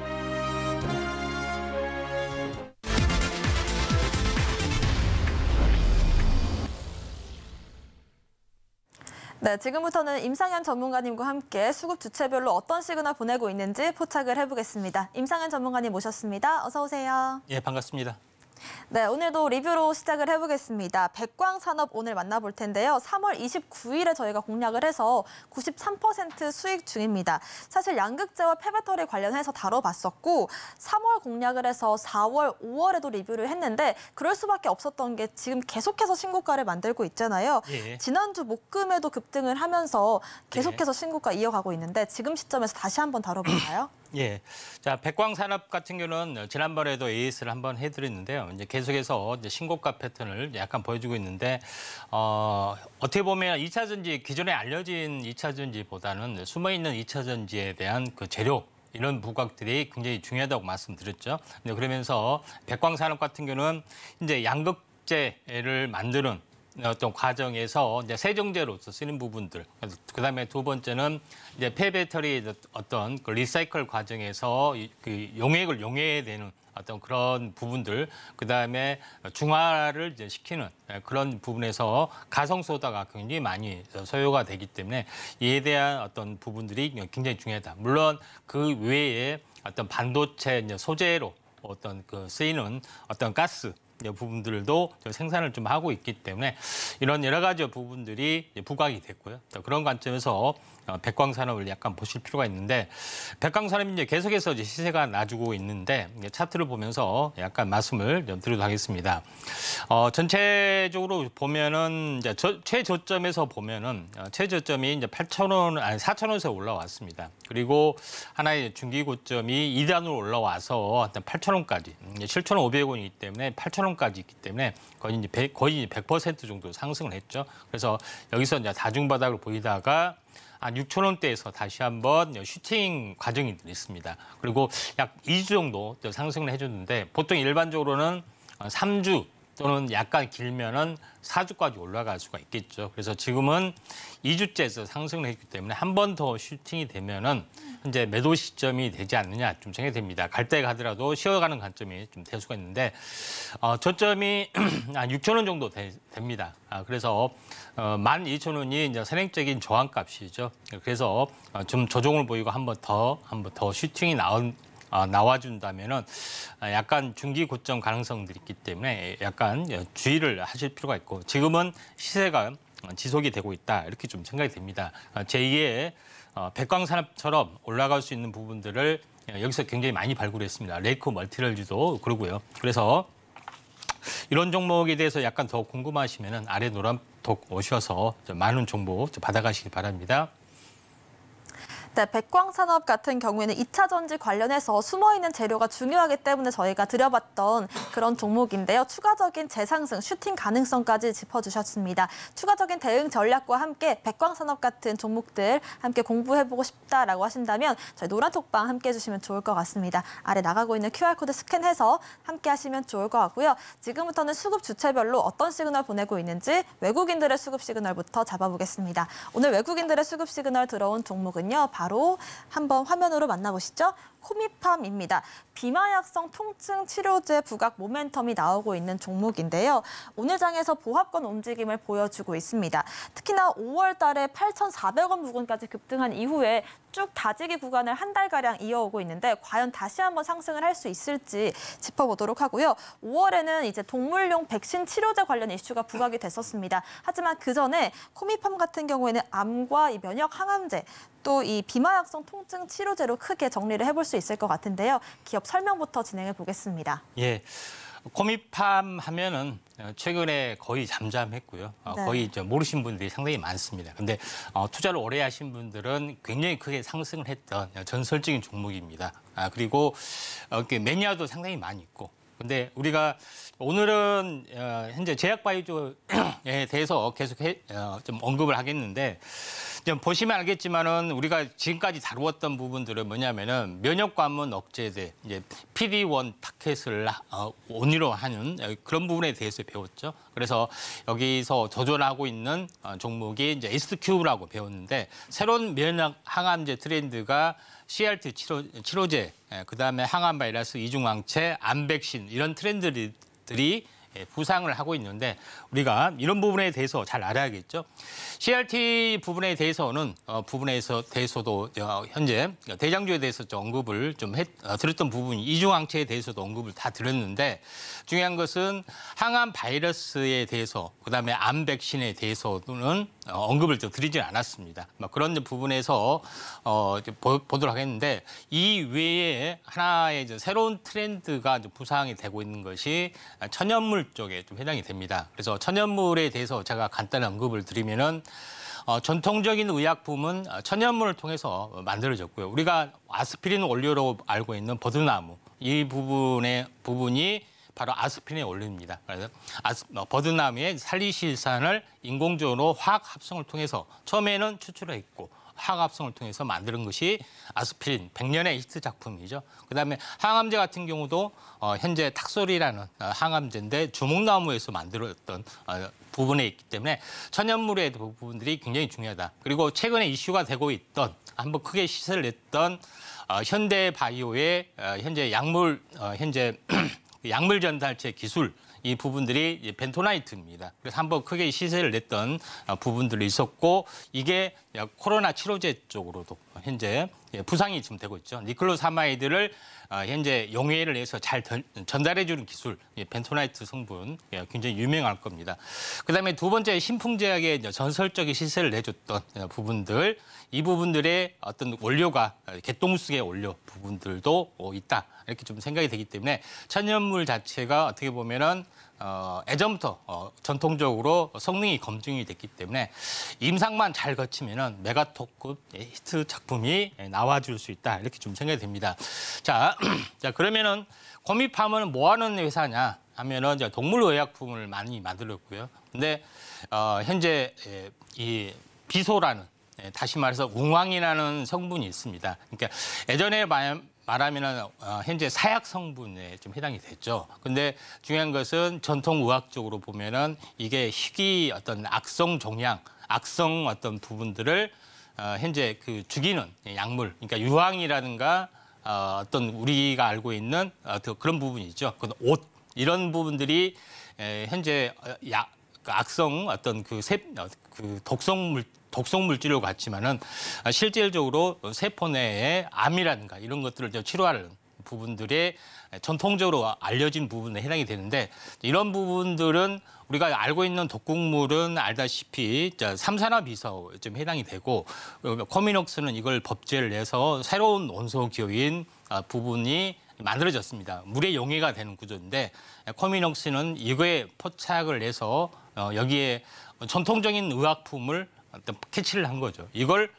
네, 지금부터는 임상현 전문가님과 함께 수급 주체별로 어떤 시그널 보내고 있는지 포착을 해보겠습니다. 임상현 전문가님 모셨습니다. 어서 오세요. 예, 반갑습니다. 네, 오늘도 리뷰로 시작을 해보겠습니다. 백광산업 오늘 만나볼 텐데요. 3월 29일에 저희가 공략을 해서 93% 수익 중입니다. 사실 양극재와 폐배터리 관련해서 다뤄봤었고 3월 공략을 해서 4월, 5월에도 리뷰를 했는데 그럴 수밖에 없었던 게 지금 계속해서 신고가를 만들고 있잖아요. 예. 지난주 목금에도 급등을 하면서 계속해서 신고가 이어가고 있는데 지금 시점에서 다시 한번 다뤄볼까요? 예. 자, 백광산업 같은 경우는 지난번에도 AS를 한번 해드렸는데요. 이제 계속해서 이제 신고가 패턴을 약간 보여주고 있는데, 어떻게 보면 2차 전지, 기존에 알려진 2차 전지보다는 숨어있는 2차 전지에 대한 그 재료, 이런 부각들이 굉장히 중요하다고 말씀드렸죠. 근데 그러면서 백광산업 같은 경우는 이제 양극재를 만드는 어떤 과정에서 이제 세정제로서 쓰는 부분들, 그다음에 두 번째는 이제 폐배터리 어떤 그 리사이클 과정에서 그 용액을 용해야 되는 어떤 그런 부분들, 그다음에 중화를 이제 시키는 그런 부분에서 가성소다가 굉장히 많이 소요가 되기 때문에 이에 대한 어떤 부분들이 굉장히 중요하다. 물론 그 외에 어떤 반도체 이제 소재로 어떤 그 쓰이는 어떤 가스 부분들도 생산을 좀 하고 있기 때문에 이런 여러 가지 부분들이 부각이 됐고요. 그런 관점에서 백광산업을 약간 보실 필요가 있는데 백광산업이 이제 계속해서 이제 시세가 나주고 있는데 차트를 보면서 약간 말씀을 좀 드리도록 하겠습니다. 전체적으로 보면은 이제 최저점에서 보면은 최저점이 이제 8,000원 아니 4,000원에서 올라왔습니다. 그리고 하나의 중기 고점이 2단으로 올라와서 8,000원까지 7,500원이기 때문에 8,000원까지 있기 때문에 거의 이제 100% 정도 상승을 했죠. 그래서 여기서 이제 다중바닥을 보이다가 한 6,000원대에서 다시 한번 슈팅 과정이 있습니다. 그리고 약 2주 정도 상승을 해줬는데 보통 일반적으로는 3주 또는 약간 길면은 4주까지 올라갈 수가 있겠죠. 그래서 지금은 2주째에서 상승을 했기 때문에 한 번 더 슈팅이 되면은 현재 매도 시점이 되지 않느냐 좀 생각이 됩니다. 갈 때 가더라도 쉬어가는 관점이 좀 될 수가 있는데 저점이 한 6,000원 정도 됩니다. 그래서 12,000원이 이제 선행적인 저항값이죠. 그래서 좀 조정을 보이고 한 번 더 슈팅이 나와준다면은 약간 중기 고점 가능성들이 있기 때문에 약간 주의를 하실 필요가 있고 지금은 시세가 지속이 되고 있다 이렇게 좀 생각이 됩니다. 제2의 백광산업처럼 올라갈 수 있는 부분들을 여기서 굉장히 많이 발굴했습니다. 레이코 멀티럴즈도 그러고요. 그래서 이런 종목에 대해서 약간 더 궁금하시면은 아래 노란톡 오셔서 많은 정보 받아가시기 바랍니다. 네, 백광산업 같은 경우에는 2차 전지 관련해서 숨어있는 재료가 중요하기 때문에 저희가 드려봤던 그런 종목인데요. 추가적인 재상승, 슈팅 가능성까지 짚어주셨습니다. 추가적인 대응 전략과 함께 백광산업 같은 종목들 함께 공부해보고 싶다라고 하신다면 저희 노란톡방 함께 해주시면 좋을 것 같습니다. 아래 나가고 있는 QR코드 스캔해서 함께 하시면 좋을 것 같고요. 지금부터는 수급 주체별로 어떤 시그널 보내고 있는지 외국인들의 수급 시그널부터 잡아보겠습니다. 오늘 외국인들의 수급 시그널 들어온 종목은요. 바로 바로 한번 화면으로 만나보시죠. 코미팜입니다. 비마약성 통증 치료제 부각 모멘텀이 나오고 있는 종목인데요. 오늘 장에서 보합권 움직임을 보여주고 있습니다. 특히나 5월 달에 8,400원 부근까지 급등한 이후에 쭉 다지기 구간을 한 달가량 이어오고 있는데 과연 다시 한번 상승을 할 수 있을지 짚어보도록 하고요. 5월에는 이제 동물용 백신 치료제 관련 이슈가 부각이 됐었습니다. 하지만 그 전에 코미팜 같은 경우에는 암과 이 면역 항암제 또 이 비마약성 통증 치료제로 크게 정리를 해볼 수 있을 것 같은데요. 기업 설명부터 진행해 보겠습니다. 예. 코미팜 하면은 최근에 거의 잠잠했고요. 네. 거의 이제 모르신 분들이 상당히 많습니다. 근데 투자를 오래 하신 분들은 굉장히 크게 상승을 했던 전설적인 종목입니다. 그리고 매니아도 상당히 많이 있고. 근데 우리가 오늘은 현재 제약바이오에 대해서 계속 좀 언급을 하겠는데 좀 보시면 알겠지만은 우리가 지금까지 다루었던 부분들은 뭐냐면은 면역관문 억제제, 이제 PD-1 타켓을 원인으로 하는 그런 부분에 대해서 배웠죠. 그래서 여기서 도전하고 있는 종목이 이제 SQ라고 배웠는데 새로운 면역 항암제 트렌드가 CRT 치료제, 그다음에 항암 바이러스 이중항체, 암 백신 이런 트렌드들이 부상을 하고 있는데 우리가 이런 부분에 대해서 잘 알아야겠죠. CRT 부분에 대해서는 대해서도 현재 대장주에 대해서 좀 언급을 좀 드렸던 부분이 이중항체에 대해서도 언급을 다 드렸는데 중요한 것은 항암 바이러스에 대해서 그다음에 암 백신에 대해서는 언급을 좀 드리진 않았습니다. 그런 부분에서 보도록 하겠는데 이 외에 하나의 이제 새로운 트렌드가 부상이 되고 있는 것이 천연물 쪽에 좀 해당이 됩니다. 그래서 천연물에 대해서 제가 간단한 언급을 드리면은 전통적인 의약품은 천연물을 통해서 만들어졌고요. 우리가 아스피린 원료로 알고 있는 버드나무 이 부분이 바로 아스피린의 원료입니다. 그래서 버드나무의 살리실산을 인공적으로 화학 합성을 통해서 처음에는 추출했고 화학 합성을 통해서 만드는 것이 아스피린 100년의 히트 작품이죠. 그다음에 항암제 같은 경우도 현재 탁솔이라는 항암제인데 주목나무에서 만들었던 부분에 있기 때문에 천연물의 부분들이 굉장히 중요하다. 그리고 최근에 이슈가 되고 있던 한번 크게 시세를 냈던 현대바이오의 현재 약물 전달체 기술 이 부분들이 벤토나이트입니다. 그래서 한번 크게 시세를 냈던 부분들이 있었고 이게 코로나 치료제 쪽으로도 현재 부상이 지금 되고 있죠. 니클로사마이드를 현재 용해를 해서 잘 전달해주는 기술, 벤토나이트 성분 굉장히 유명할 겁니다. 그다음에 두 번째 신풍제약의 전설적인 시세를 내줬던 부분들, 이 부분들의 어떤 원료가 개똥수의 원료 부분들도 있다. 이렇게 좀 생각이 되기 때문에 천연물 자체가 어떻게 보면은 예전부터 전통적으로 성능이 검증이 됐기 때문에 임상만 잘 거치면은 메가톱급 히트 작품이 나와줄 수 있다 이렇게 좀 생각이 됩니다. 자 그러면은 코미팜은 뭐 하는 회사냐 하면은 이제 동물의약품을 많이 만들었고요. 근데 현재 이 비소라는 다시 말해서 웅황이라는 성분이 있습니다. 그러니까 예전에 말하면은 현재 사약 성분에 좀 해당이 됐죠. 근데 중요한 것은 전통 의학적으로 보면은 이게 희귀 어떤 악성 종양, 악성 어떤 부분들을 현재 그 죽이는 약물, 그러니까 유황이라든가 어떤 우리가 알고 있는 그런 부분이 있죠. 그 옷 이런 부분들이 현재 악성 어떤 그 독성 물질로 같지만은 실질적으로 세포 내의 암이라든가 이런 것들을 치료하는 부분들에 전통적으로 알려진 부분에 해당이 되는데 이런 부분들은 우리가 알고 있는 독극물은 알다시피 3산화 비서에 좀 해당이 되고 코미녹스는 이걸 법제를 해서 새로운 원소 기호인 부분이 만들어졌습니다. 물의 용해가 되는 구조인데 코미녹스는 이거에 포착을 해서 여기에 전통적인 의약품을 캐치를 한 거죠. 이걸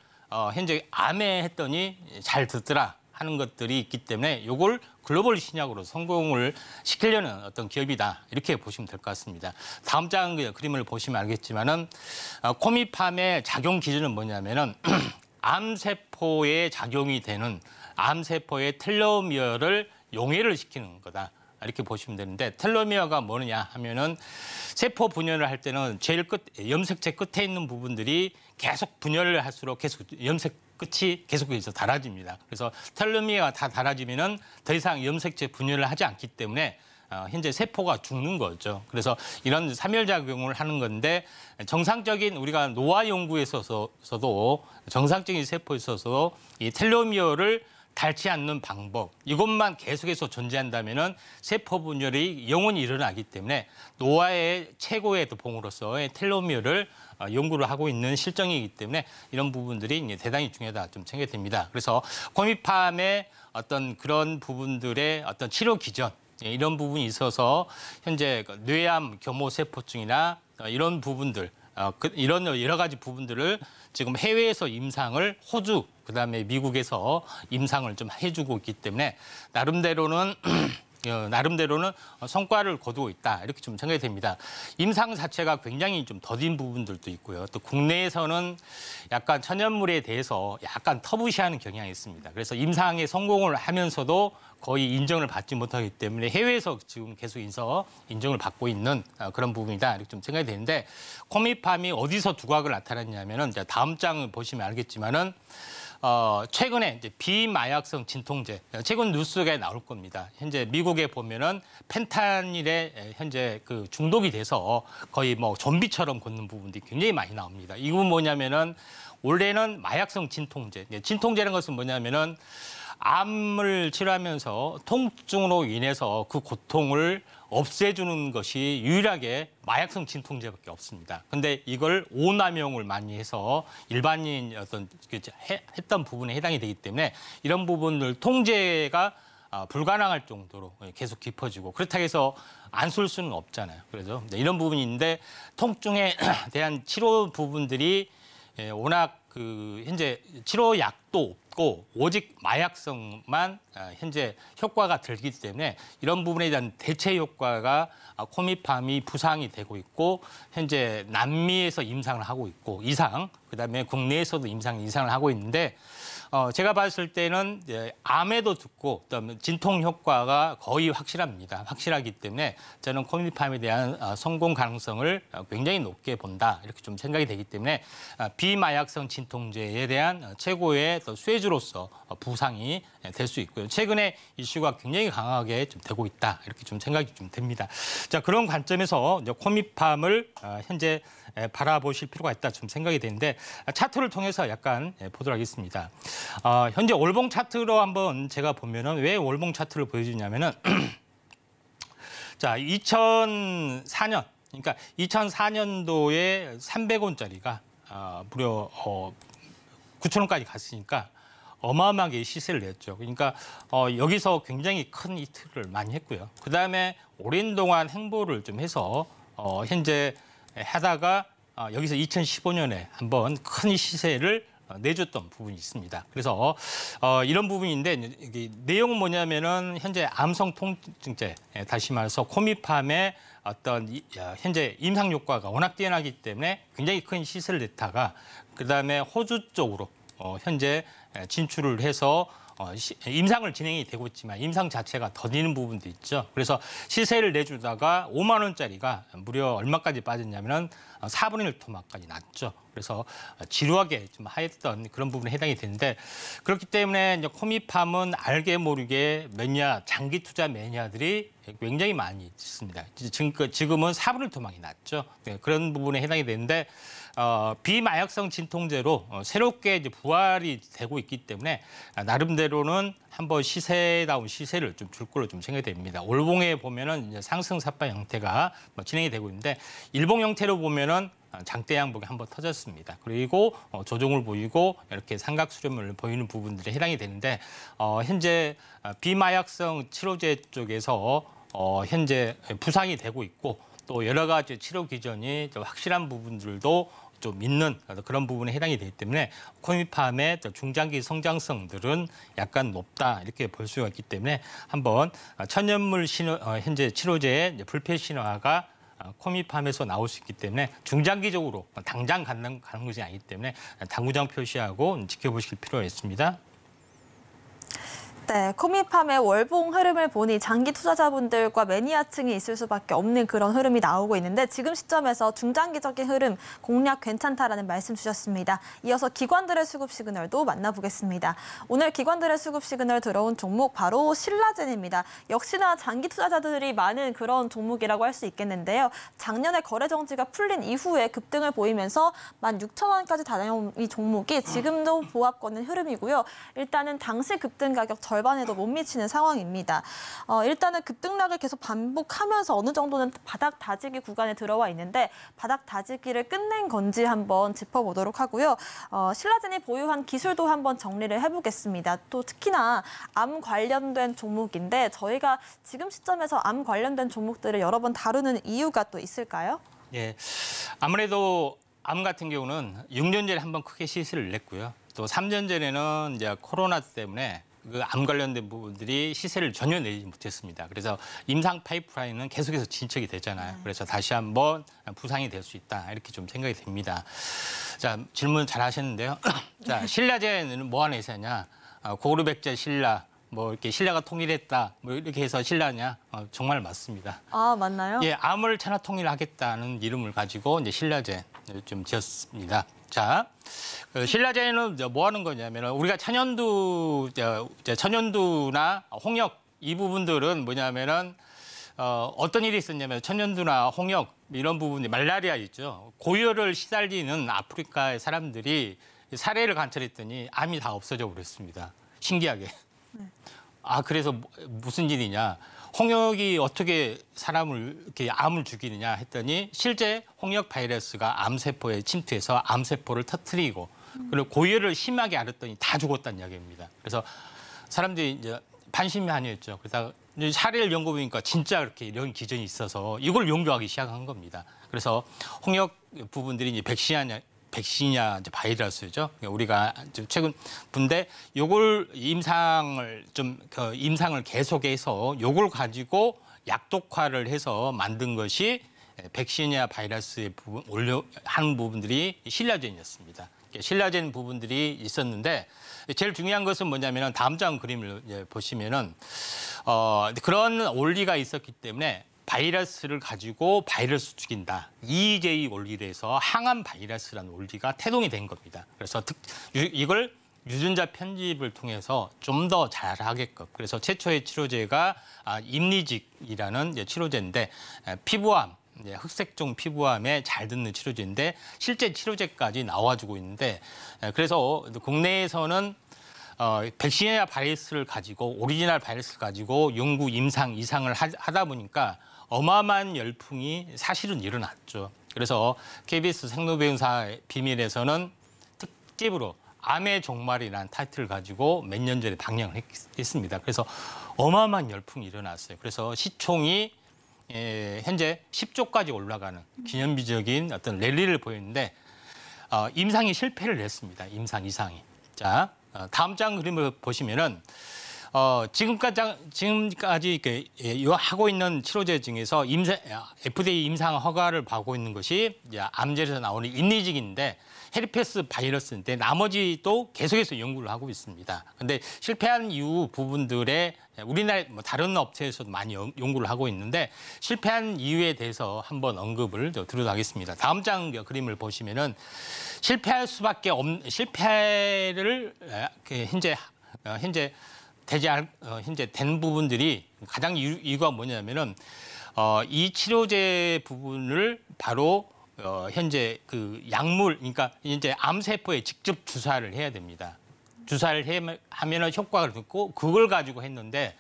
현재 암에 했더니 잘 듣더라 하는 것들이 있기 때문에 이걸 글로벌 신약으로 성공을 시키려는 어떤 기업이다 이렇게 보시면 될 것 같습니다. 다음 장 그림을 보시면 알겠지만은 코미팜의 작용 기준은 뭐냐면은 암세포에 작용이 되는 암세포의 텔로미어를 용해를 시키는 거다. 이렇게 보시면 되는데 텔로미어가 뭐냐 하면은 세포 분열을 할 때는 제일 염색체 끝에 있는 부분들이 계속 분열을 할수록 계속 끝이 계속해서 닳아집니다. 그래서 텔로미어가 다 닳아지면은 더 이상 염색체 분열을 하지 않기 때문에 현재 세포가 죽는 거죠. 그래서 이런 사멸작용을 하는 건데 정상적인 우리가 노화 연구에 있어서도 정상적인 세포에 있어서 이 텔로미어를 닳지 않는 방법 이것만 계속해서 존재한다면은 세포 분열이 영원히 일어나기 때문에 노화의 최고의 봉으로서의 텔로미어를 연구를 하고 있는 실정이기 때문에 이런 부분들이 이제 대단히 중요하다 좀 생각이 됩니다. 그래서 코미팜의 어떤 그런 부분들의 어떤 치료 기전 이런 부분이 있어서 현재 뇌암 교모세포증이나 이런 부분들 이런 여러 가지 부분들을 지금 해외에서 임상을 호주 그다음에 미국에서 임상을 좀 해주고 있기 때문에 나름대로는 성과를 거두고 있다 이렇게 좀 생각이 됩니다. 임상 자체가 굉장히 좀 더딘 부분들도 있고요. 또 국내에서는 약간 천연물에 대해서 약간 터부시하는 경향이 있습니다. 그래서 임상에 성공을 하면서도 거의 인정을 받지 못하기 때문에 해외에서 지금 계속 인정을 받고 있는 그런 부분이다 이렇게 좀 생각이 되는데 코미팜이 어디서 두각을 나타냈냐면은 다음 장을 보시면 알겠지만은. 최근에 이제 비마약성 진통제, 최근 뉴스에 나올 겁니다. 현재 미국에 보면은 펜타닐에 현재 그 중독이 돼서 거의 뭐 좀비처럼 걷는 부분들이 굉장히 많이 나옵니다. 이건 뭐냐면은 원래는 마약성 진통제, 진통제라는 것은 뭐냐면은 암을 치료하면서 통증으로 인해서 그 고통을 없애주는 것이 유일하게 마약성 진통제밖에 없습니다. 근데 이걸 오남용을 많이 해서 일반인 어떤 했던 부분에 해당이 되기 때문에 이런 부분을 통제가 불가능할 정도로 계속 깊어지고 그렇다고 해서 안 쓸 수는 없잖아요. 그래서 이런 부분이 있는데 통증에 대한 치료 부분들이 워낙 그 현재 치료약도 없고 오직 마약성만 현재 효과가 들기 때문에 이런 부분에 대한 대체 효과가 코미팜이 부상이 되고 있고 현재 남미에서 임상을 하고 있고 그다음에 국내에서도 이상을 하고 있는데 제가 봤을 때는 암에도 듣고 그다음에 진통 효과가 거의 확실하기 때문에 저는 코미팜에 대한 성공 가능성을 굉장히 높게 본다 이렇게 좀 생각이 되기 때문에 비마약성 진통제에 대한 최고의 쇠주로서 부상이 될 수 있고요. 최근에 이슈가 굉장히 강하게 좀 되고 있다 이렇게 좀 생각이 좀 됩니다. 자 그런 관점에서 이제 코미팜을 현재 바라보실 필요가 있다 좀 생각이 되는데 차트를 통해서 약간 보도록 하겠습니다. 현재 월봉 차트로 한번 제가 보면은 왜 월봉 차트를 보여주냐면은 자 2004년 그러니까 2004년도에 300원짜리가 무려 9,000원까지 갔으니까 어마어마하게 시세를 냈죠. 그러니까 여기서 굉장히 큰 이틀을 많이 했고요. 그다음에 오랜 동안 행보를 좀 해서 현재 하다가 여기서 2015년에 한번 큰 시세를 내줬던 부분이 있습니다. 그래서 이런 부분인데 이게 내용은 뭐냐면은 현재 암성 통증제 다시 말해서 코미팜의 어떤 현재 임상 효과가 워낙 뛰어나기 때문에 굉장히 큰 시세를 냈다가 그다음에 호주 쪽으로 현재 진출을 해서 임상을 진행이 되고 있지만 임상 자체가 더디는 부분도 있죠. 그래서 시세를 내주다가 5만 원짜리가 무려 얼마까지 빠졌냐면은 4분의 1 토막까지 났죠. 그래서 지루하게 좀 하였던 그런 부분에 해당이 되는데 그렇기 때문에 이제 코미팜은 알게 모르게 장기 투자 매니아들이 굉장히 많이 있습니다. 지금은 4분의 1 토막이 났죠. 그런 부분에 해당이 되는데 비마약성 진통제로 새롭게 이제 부활이 되고 있기 때문에 나름대로는 한번 시세다운 시세를 좀 줄 걸로 좀 생각이 됩니다. 월봉에 보면은 이제 상승 삿바 형태가 진행이 되고 있는데 일봉 형태로 보면은 장대 양봉이 한번 터졌습니다. 그리고 조정을 보이고 이렇게 삼각 수렴을 보이는 부분들이 해당이 되는데 현재 비마약성 치료제 쪽에서 현재 부상이 되고 있고 또 여러 가지 치료 기전이 좀 확실한 부분들도 좀 있는 그런 부분에 해당이 되기 때문에 코미팜의 중장기 성장성들은 약간 높다 이렇게 볼 수가 있기 때문에 한번 천연물 현재 치료제의 불패 신화가 코미팜에서 나올 수 있기 때문에 중장기적으로 당장 가는 것이 아니기 때문에 당구장 표시하고 지켜보실 필요가 있습니다. 네, 코미팜의 월봉 흐름을 보니 장기 투자자분들과 매니아층이 있을 수밖에 없는 그런 흐름이 나오고 있는데 지금 시점에서 중장기적인 흐름 공략 괜찮다라는 말씀 주셨습니다. 이어서 기관들의 수급 시그널도 만나보겠습니다. 오늘 기관들의 수급 시그널 들어온 종목 바로 신라젠입니다. 역시나 장기 투자자들이 많은 그런 종목이라고 할 수 있겠는데요. 작년에 거래 정지가 풀린 이후에 급등을 보이면서 16,000원까지 달려온 이 종목이 지금도 보합권는 흐름이고요. 일단은 당시 급등 가격 절반에도 못 미치는 상황입니다. 일단은 급등락을 계속 반복하면서 어느 정도는 바닥 다지기 구간에 들어와 있는데 바닥 다지기를 끝낸 건지 한번 짚어보도록 하고요. 신라젠이 보유한 기술도 한번 정리를 해보겠습니다. 또 특히나 암 관련된 종목인데 저희가 지금 시점에서 암 관련된 종목들을 여러 번 다루는 이유가 또 있을까요? 예, 아무래도 암 같은 경우는 6년 전에 한번 크게 시세를 냈고요. 또 3년 전에는 이제 코로나 때문에 그 암 관련된 부분들이 시세를 전혀 내지 못했습니다. 그래서 임상 파이프라인은 계속해서 진척이 됐잖아요. 그래서 다시 한번 부상이 될 수 있다 이렇게 좀 생각이 됩니다. 자, 질문 잘 하셨는데요. 자, 신라젠은 뭐 하나 있었냐? 고르백제 신라, 뭐 이렇게 신라가 통일했다, 뭐 이렇게 해서 신라냐? 정말 맞습니다. 아, 맞나요? 예, 암을 천하 통일하겠다는 이름을 가지고 이제 신라젠을 좀 지었습니다. 자, 신라젠은 뭐 하는 거냐면 우리가 천연두나 홍역 이 부분들은 뭐냐면은 어떤 일이 있었냐면 천연두나 홍역 이런 부분이 말라리아 있죠. 고열을 시달리는 아프리카의 사람들이 사례를 관찰했더니 암이 다 없어져 버렸습니다. 신기하게. 그래서 무슨 일이냐. 홍역이 어떻게 사람을 이렇게 암을 죽이느냐 했더니 실제 홍역 바이러스가 암세포에 침투해서 암세포를 터뜨리고 그리고 고열을 심하게 앓았더니 다 죽었다는 이야기입니다. 그래서 사람들이 이제 반신이 아니었죠. 그래서 사례를 연구해보니까 진짜 그렇게 이런 기전이 있어서 이걸 연구하기 시작한 겁니다. 그래서 홍역 부분들이 이제 백신이냐 바이러스죠. 우리가 최근 분데 요걸 임상을 계속해서 요걸 가지고 약독화를 해서 만든 것이 백신이냐 바이러스의 한 부분들이 신라젠이었습니다. 신라젠 부분들이 있었는데 제일 중요한 것은 뭐냐면은 다음 장 그림을 보시면은 그런 원리가 있었기 때문에 바이러스를 가지고 바이러스 죽인다. EJ 원리로 해서 항암 바이러스라는 원리가 태동이 된 겁니다. 그래서 이걸 유전자 편집을 통해서 좀 더 잘하게끔. 그래서 최초의 치료제가 임리직이라는 치료제인데 피부암, 흑색종 피부암에 잘 듣는 치료제인데 실제 치료제까지 나와주고 있는데 그래서 국내에서는 백신이나 바이러스를 가지고 오리지널 바이러스를 가지고 연구 임상 이상을 하다 보니까 어마어마한 열풍이 사실은 일어났죠. 그래서 KBS 생로병사 비밀에서는 특집으로 암의 종말이라는 타이틀을 가지고 몇 년 전에 방영을 했습니다. 그래서 어마어마한 열풍이 일어났어요. 그래서 시총이 현재 10조까지 올라가는 기념비적인 어떤 랠리를 보였는데 임상이 실패를 했습니다. 임상 이상이. 자, 다음 장 그림을 보시면은 지금까지 이렇게 하고 있는 치료제 중에서 FDA 임상 허가를 받고 있는 것이 암제에서 나오는 임리직인데 헤르페스 바이러스인데 나머지도 계속해서 연구를 하고 있습니다. 그런데 실패한 이후 부분들에 우리나라 다른 업체에서도 많이 연구를 하고 있는데 실패한 이유에 대해서 한번 언급을 드리도록 하겠습니다. 다음 장 그림을 보시면은 실패를 현재 된 부분들이 가장 이유가 뭐냐면은 이 치료제 부분을 바로 현재 그 약물, 그러니까 이제 암세포에 직접 주사를 해야 됩니다. 주사를 하면은 효과가 있고 그걸 가지고 했는데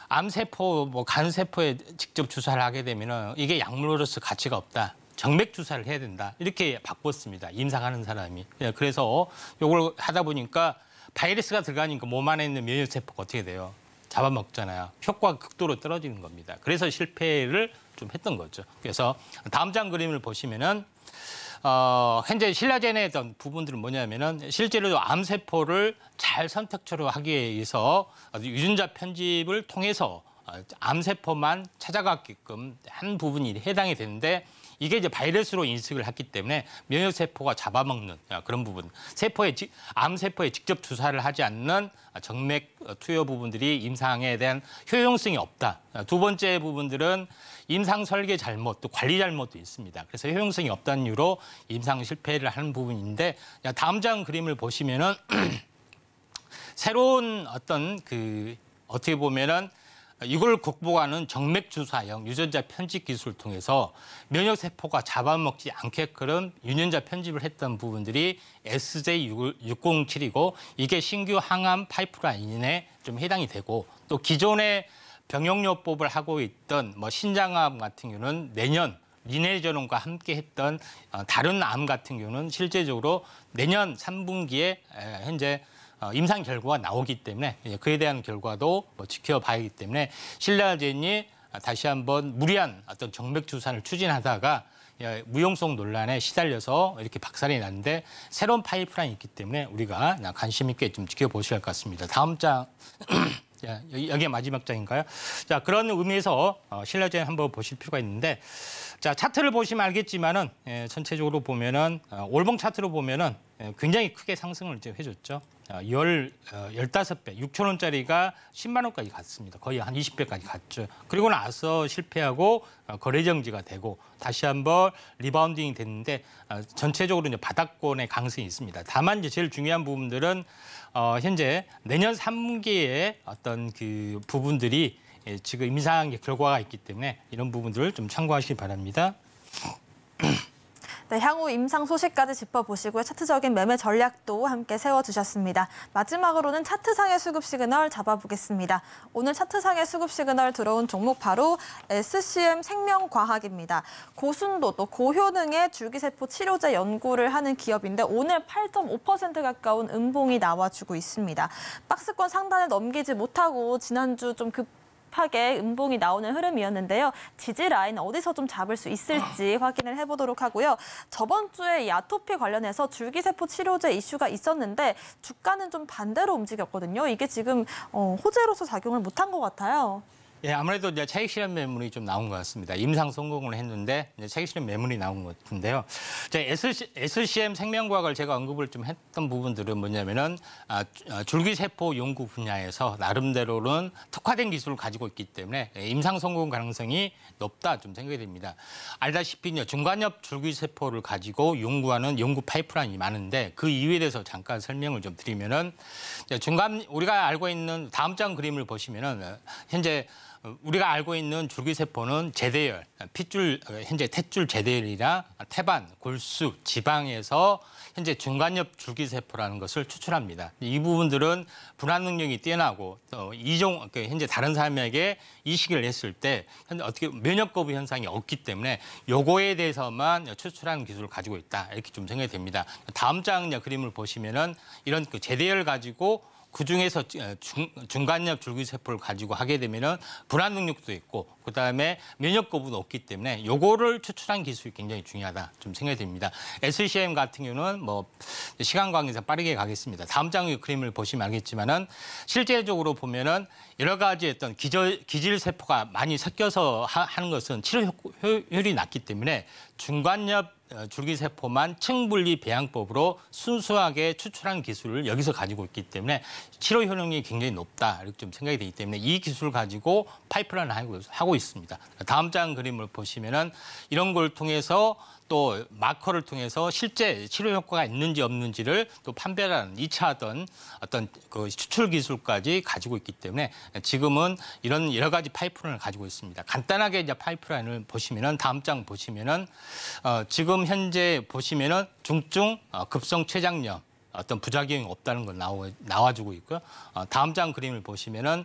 암세포, 간세포에 직접 주사를 하게 되면은 이게 약물로서 가치가 없다. 정맥 주사를 해야 된다. 이렇게 바꿨습니다. 임상하는 사람이. 그래서 이걸 하다 보니까 바이러스가 들어가니까 몸 안에 있는 면역세포가 어떻게 돼요? 잡아먹잖아요. 효과가 극도로 떨어지는 겁니다. 그래서 실패를 좀 했던 거죠. 그래서 다음 장 그림을 보시면은 현재 신라젠의 어떤 부분들은 뭐냐면은 실제로 암세포를 잘 선택처로 하기 위해서 유전자 편집을 통해서 암세포만 찾아가게끔 한 부분이 해당이 되는데 이게 이제 바이러스로 인식을 했기 때문에 면역 세포가 잡아먹는 그런 부분. 암 세포에 직접 주사를 하지 않는 정맥 투여 부분들이 임상에 대한 효용성이 없다. 두 번째 부분들은 임상 설계 잘못, 또 관리 잘못도 있습니다. 그래서 효용성이 없다는 이유로 임상 실패를 하는 부분인데 다음 장 그림을 보시면은 새로운 어떤 어떻게 보면은 이걸 극복하는 정맥 주사형 유전자 편집 기술을 통해서 면역 세포가 잡아먹지 않게끔 유전자 편집을 했던 부분들이 SJ6007이고 이게 신규 항암 파이프라인에 좀 해당이 되고 또 기존의 병역요법을 하고 있던 신장암 같은 경우는 내년 리네저론과 함께 했던 다른 암 같은 경우는 실제적으로 내년 3분기에 현재 임상 결과가 나오기 때문에 그에 대한 결과도 지켜봐야 하기 때문에 신라젠이 다시 한번 무리한 어떤 정맥 주사를 추진하다가 무용성 논란에 시달려서 이렇게 박살이 났는데 새로운 파이프라인이 있기 때문에 우리가 관심 있게 좀 지켜보셔야 할 것 같습니다. 다음 장. 여기가 마지막 장인가요? 자, 그런 의미에서 신라젠 한번 보실 필요가 있는데 자, 차트를 보시면 알겠지만은 전체적으로 보면은 월봉 차트로 보면은 굉장히 크게 상승을 이제 해줬죠. 15배, 6천 원짜리가 10만 원까지 갔습니다. 거의 한 20배까지 갔죠. 그리고 나서 실패하고 거래 정지가 되고 다시 한번 리바운딩이 됐는데 전체적으로 이제 바닥권의 강성이 있습니다. 다만 이제 제일 중요한 부분들은 현재 내년 3분기에 어떤 그 부분들이 지금 임상 결과가 있기 때문에 이런 부분들을 좀 참고하시기 바랍니다. 네, 향후 임상 소식까지 짚어보시고요. 차트적인 매매 전략도 함께 세워주셨습니다. 마지막으로는 차트상의 수급 시그널 잡아보겠습니다. 오늘 차트상의 수급 시그널 들어온 종목 바로 SCM 생명과학입니다. 고순도 또 고효능의 줄기세포 치료제 연구를 하는 기업인데 오늘 8.5% 가까운 음봉이 나와주고 있습니다. 박스권 상단을 넘기지 못하고 지난주 좀 급하게 음봉이 나오는 흐름이었는데요. 지지 라인 어디서 좀 잡을 수 있을지 확인을 해보도록 하고요. 저번 주에 이 아토피 관련해서 줄기세포 치료제 이슈가 있었는데 주가는 좀 반대로 움직였거든요. 이게 지금 호재로서 작용을 못한 것 같아요. 예, 아무래도 이제 차익 실현 매물이 좀 나온 것 같습니다. 임상 성공을 했는데 이제 차익 실현 매물이 나온 것 같은데요. SCM 생명과학을 제가 언급을 좀 했던 부분들은 뭐냐면은 줄기세포 연구 분야에서 나름대로는 특화된 기술을 가지고 있기 때문에 임상 성공 가능성이 높다 좀 생각이 됩니다. 알다시피 중간엽 줄기세포를 가지고 연구하는 연구 파이프라인이 많은데 그 이유에 대해서 잠깐 설명을 좀 드리면은 우리가 알고 있는 다음 장 그림을 보시면은 현재 우리가 알고 있는 줄기세포는 제대열, 핏줄, 현재 탯줄 제대열이나 태반, 골수, 지방에서 현재 중간엽 줄기세포라는 것을 추출합니다. 이 부분들은 분할 능력이 뛰어나고 또 현재 다른 사람에게 이식을 했을 때 현재 어떻게 면역 거부 현상이 없기 때문에 요거에 대해서만 추출하는 기술을 가지고 있다 이렇게 좀 생각이 됩니다. 다음 장 그림을 보시면은 이런 제대열 가지고 그중에서 중간엽 줄기세포를 가지고 하게 되면은 분할 능력도 있고 그다음에 면역 거부도 없기 때문에 요거를 추출한 기술이 굉장히 중요하다 좀 생각이 됩니다. SCM 같은 경우는 시간 관계상 빠르게 가겠습니다. 다음 장 그림을 보시면 알겠지만은 실제적으로 보면은 여러 가지 어떤 기질 세포가 많이 섞여서 하는 것은 치료 효율이 낮기 때문에 중간엽 줄기세포만 층분리 배양법으로 순수하게 추출하는 기술을 여기서 가지고 있기 때문에 치료 효능이 굉장히 높다 이렇게 좀 생각이 되기 때문에 이 기술을 가지고 파이프라인을 하고 있습니다. 다음 장 그림을 보시면은 이런 걸 통해서 또 마커를 통해서 실제 치료 효과가 있는지 없는지를 또 판별하는 2차 어떤 그 추출 기술까지 가지고 있기 때문에 지금은 이런 여러 가지 파이프라인을 가지고 있습니다. 간단하게 이제 파이프라인을 보시면은 다음 장 보시면은 지금 현재 보시면은 중증 급성 췌장염 어떤 부작용이 없다는 걸 나와주고 있고요. 다음 장 그림을 보시면은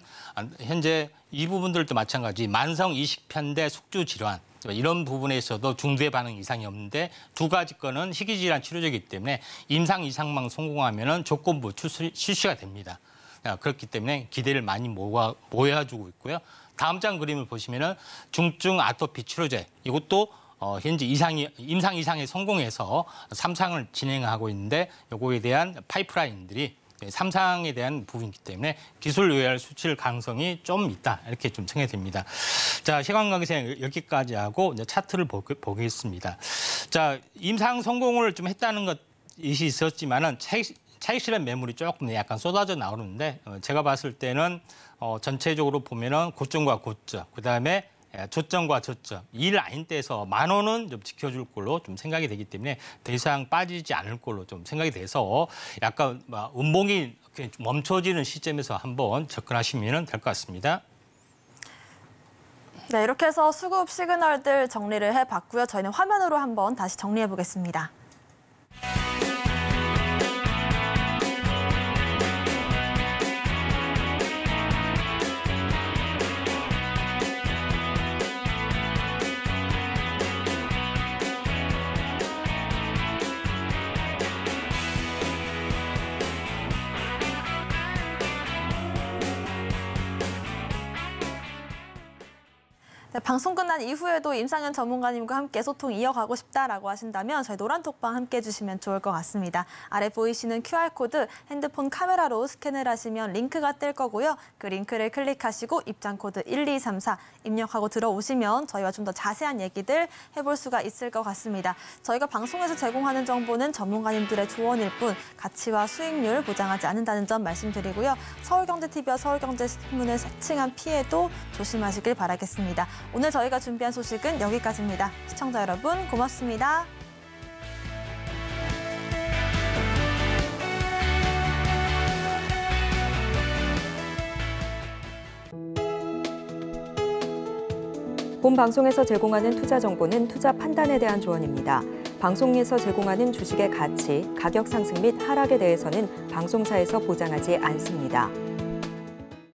현재 이 부분들도 마찬가지 만성 이식편대 숙주 질환 이런 부분에서도 중대 반응 이상이 없는데 두 가지 건은 희귀질환 치료제이기 때문에 임상 이상만 성공하면은 조건부 실시가 됩니다. 그렇기 때문에 기대를 많이 모여주고 있고요. 다음 장 그림을 보시면은 중증 아토피 치료제 이것도 현재 임상 이상에 성공해서 3상을 진행하고 있는데 요거에 대한 파이프라인들이 삼상에 대한 부분이기 때문에 기술 의뢰할 수출 가능성이 좀 있다 이렇게 좀 생각이 됩니다. 자, 시간 관계상 여기까지 하고 이제 차트를 보겠습니다. 자, 임상 성공을 좀 했다는 것이 있었지만은 차익 실현 매물이 조금 약간 쏟아져 나오는데 제가 봤을 때는 전체적으로 보면은 고점과 고점, 그다음에 저점과 저점 이 라인대에서 10,000원은 좀 지켜줄 걸로 좀 생각이 되기 때문에 더 이상 빠지지 않을 걸로 좀 생각이 돼서 약간 음봉이 멈춰지는 시점에서 한번 접근하시면 될 것 같습니다. 네, 이렇게 해서 수급 시그널들 정리를 해봤고요. 저희는 화면으로 한번 다시 정리해 보겠습니다. 네, 방송 끝난 이후에도 임상현 전문가님과 함께 소통 이어가고 싶다라고 하신다면 저희 노란톡방 함께 해주시면 좋을 것 같습니다. 아래 보이시는 QR코드 핸드폰 카메라로 스캔을 하시면 링크가 뜰 거고요. 그 링크를 클릭하시고 입장코드 1234 입력하고 들어오시면 저희와 좀 더 자세한 얘기들 해볼 수가 있을 것 같습니다. 저희가 방송에서 제공하는 정보는 전문가님들의 조언일 뿐 가치와 수익률 보장하지 않는다는 점 말씀드리고요. 서울경제TV와 서울경제신문을 사칭한 피해도 조심하시길 바라겠습니다. 오늘 저희가 준비한 소식은 여기까지입니다. 시청자 여러분 고맙습니다. 본 방송에서 제공하는 투자 정보는 투자 판단에 대한 조언입니다. 방송에서 제공하는 주식의 가치, 가격 상승 및 하락에 대해서는 방송사에서 보장하지 않습니다.